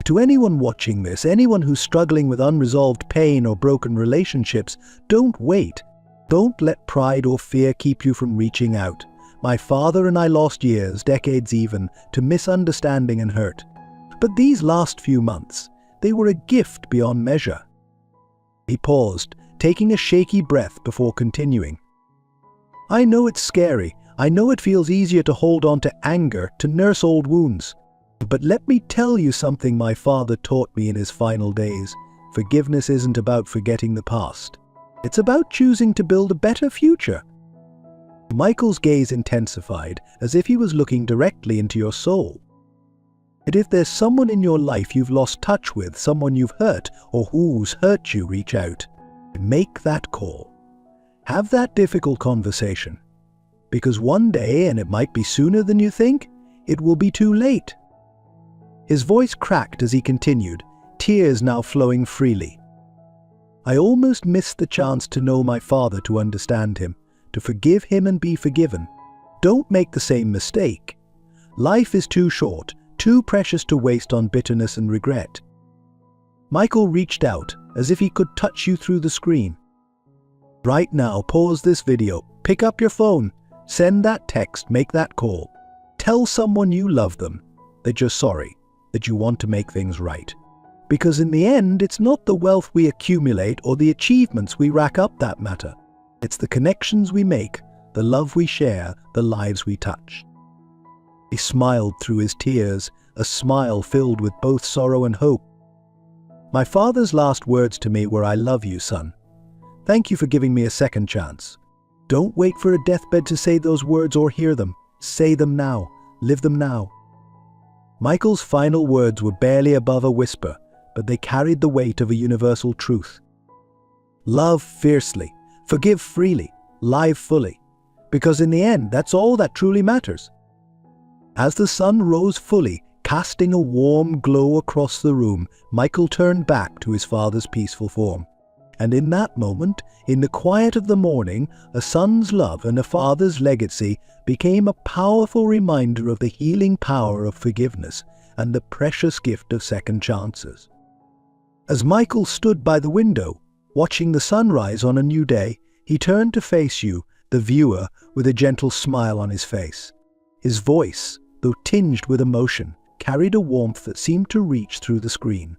To anyone watching this, anyone who's struggling with unresolved pain or broken relationships, don't wait. Don't let pride or fear keep you from reaching out. My father and I lost years, decades even, to misunderstanding and hurt. But these last few months, they were a gift beyond measure. He paused, taking a shaky breath before continuing. "I know it's scary. I know it feels easier to hold on to anger, to nurse old wounds. But let me tell you something my father taught me in his final days. Forgiveness isn't about forgetting the past. It's about choosing to build a better future." Michael's gaze intensified, as if he was looking directly into your soul. And if there's someone in your life you've lost touch with, someone you've hurt, or who's hurt you, reach out. Make that call. Have that difficult conversation. Because one day, and it might be sooner than you think, it will be too late. His voice cracked as he continued, tears now flowing freely. "I almost missed the chance to know my father, to understand him, to forgive him and be forgiven. Don't make the same mistake. Life is too short, too precious to waste on bitterness and regret." Michael reached out, as if he could touch you through the screen. Right now, pause this video, pick up your phone, send that text, make that call. Tell someone you love them, that you're sorry, that you want to make things right. Because in the end, it's not the wealth we accumulate or the achievements we rack up that matter. It's the connections we make, the love we share, the lives we touch. He smiled through his tears, a smile filled with both sorrow and hope. "My father's last words to me were, 'I love you, son. Thank you for giving me a second chance.' Don't wait for a deathbed to say those words or hear them. Say them now. Live them now." Michael's final words were barely above a whisper, but they carried the weight of a universal truth. Love fiercely, forgive freely, live fully. Because in the end, that's all that truly matters. As the sun rose fully, casting a warm glow across the room, Michael turned back to his father's peaceful form. And in that moment, in the quiet of the morning, a son's love and a father's legacy became a powerful reminder of the healing power of forgiveness and the precious gift of second chances. As Michael stood by the window, watching the sunrise on a new day, he turned to face you, the viewer, with a gentle smile on his face. His voice, though tinged with emotion, carried a warmth that seemed to reach through the screen.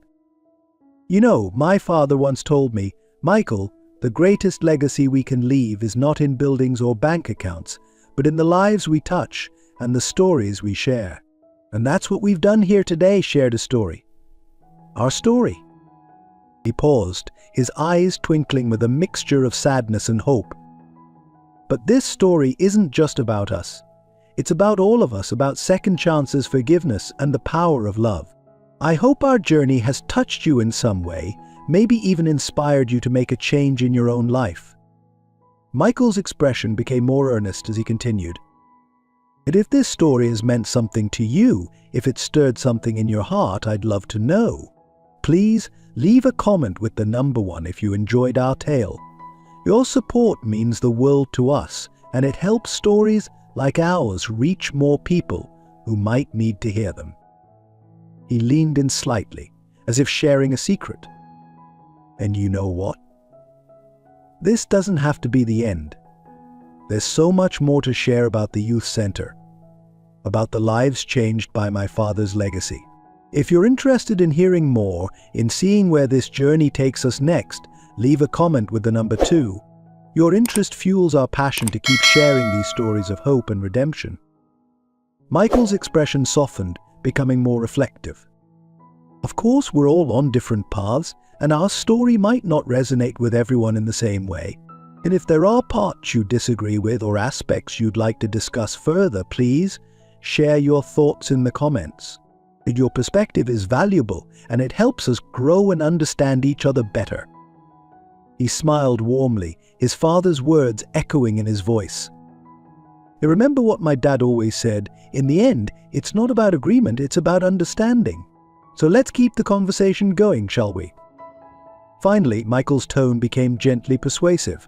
You know, my father once told me, Michael, the greatest legacy we can leave is not in buildings or bank accounts, but in the lives we touch and the stories we share. And that's what we've done here today, shared a story. Our story. He paused, his eyes twinkling with a mixture of sadness and hope. But this story isn't just about us. It's about all of us, about second chances, forgiveness, and the power of love. I hope our journey has touched you in some way, maybe even inspired you to make a change in your own life. Michael's expression became more earnest as he continued. And if this story has meant something to you, if it stirred something in your heart, I'd love to know. Please leave a comment with the number 1 if you enjoyed our tale. Your support means the world to us, and it helps stories like ours reach more people who might need to hear them. He leaned in slightly, as if sharing a secret. And you know what? This doesn't have to be the end. There's so much more to share about the youth center, about the lives changed by my father's legacy. If you're interested in hearing more, in seeing where this journey takes us next, leave a comment with the number 2. Your interest fuels our passion to keep sharing these stories of hope and redemption. Michael's expression softened, becoming more reflective. Of course, we're all on different paths, and our story might not resonate with everyone in the same way. And if there are parts you disagree with or aspects you'd like to discuss further, please share your thoughts in the comments. Your perspective is valuable, and it helps us grow and understand each other better. He smiled warmly, his father's words echoing in his voice. I remember what my dad always said, in the end, it's not about agreement, it's about understanding. So let's keep the conversation going, shall we? Finally, Michael's tone became gently persuasive.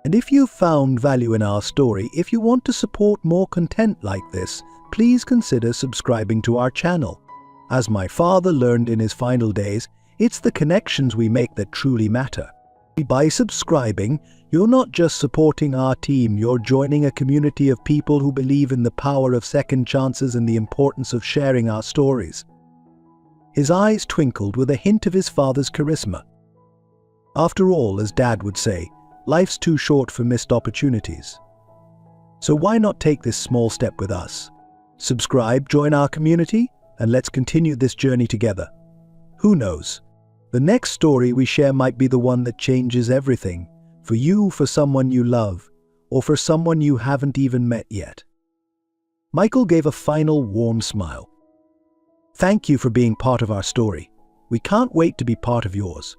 And if you found value in our story, if you want to support more content like this, please consider subscribing to our channel. As my father learned in his final days, it's the connections we make that truly matter. By subscribing, you're not just supporting our team, you're joining a community of people who believe in the power of second chances and the importance of sharing our stories. His eyes twinkled with a hint of his father's charisma. After all, as Dad would say, life's too short for missed opportunities. So why not take this small step with us? Subscribe, join our community, and let's continue this journey together. Who knows? The next story we share might be the one that changes everything, for you, for someone you love, or for someone you haven't even met yet. Michael gave a final warm smile. Thank you for being part of our story. We can't wait to be part of yours.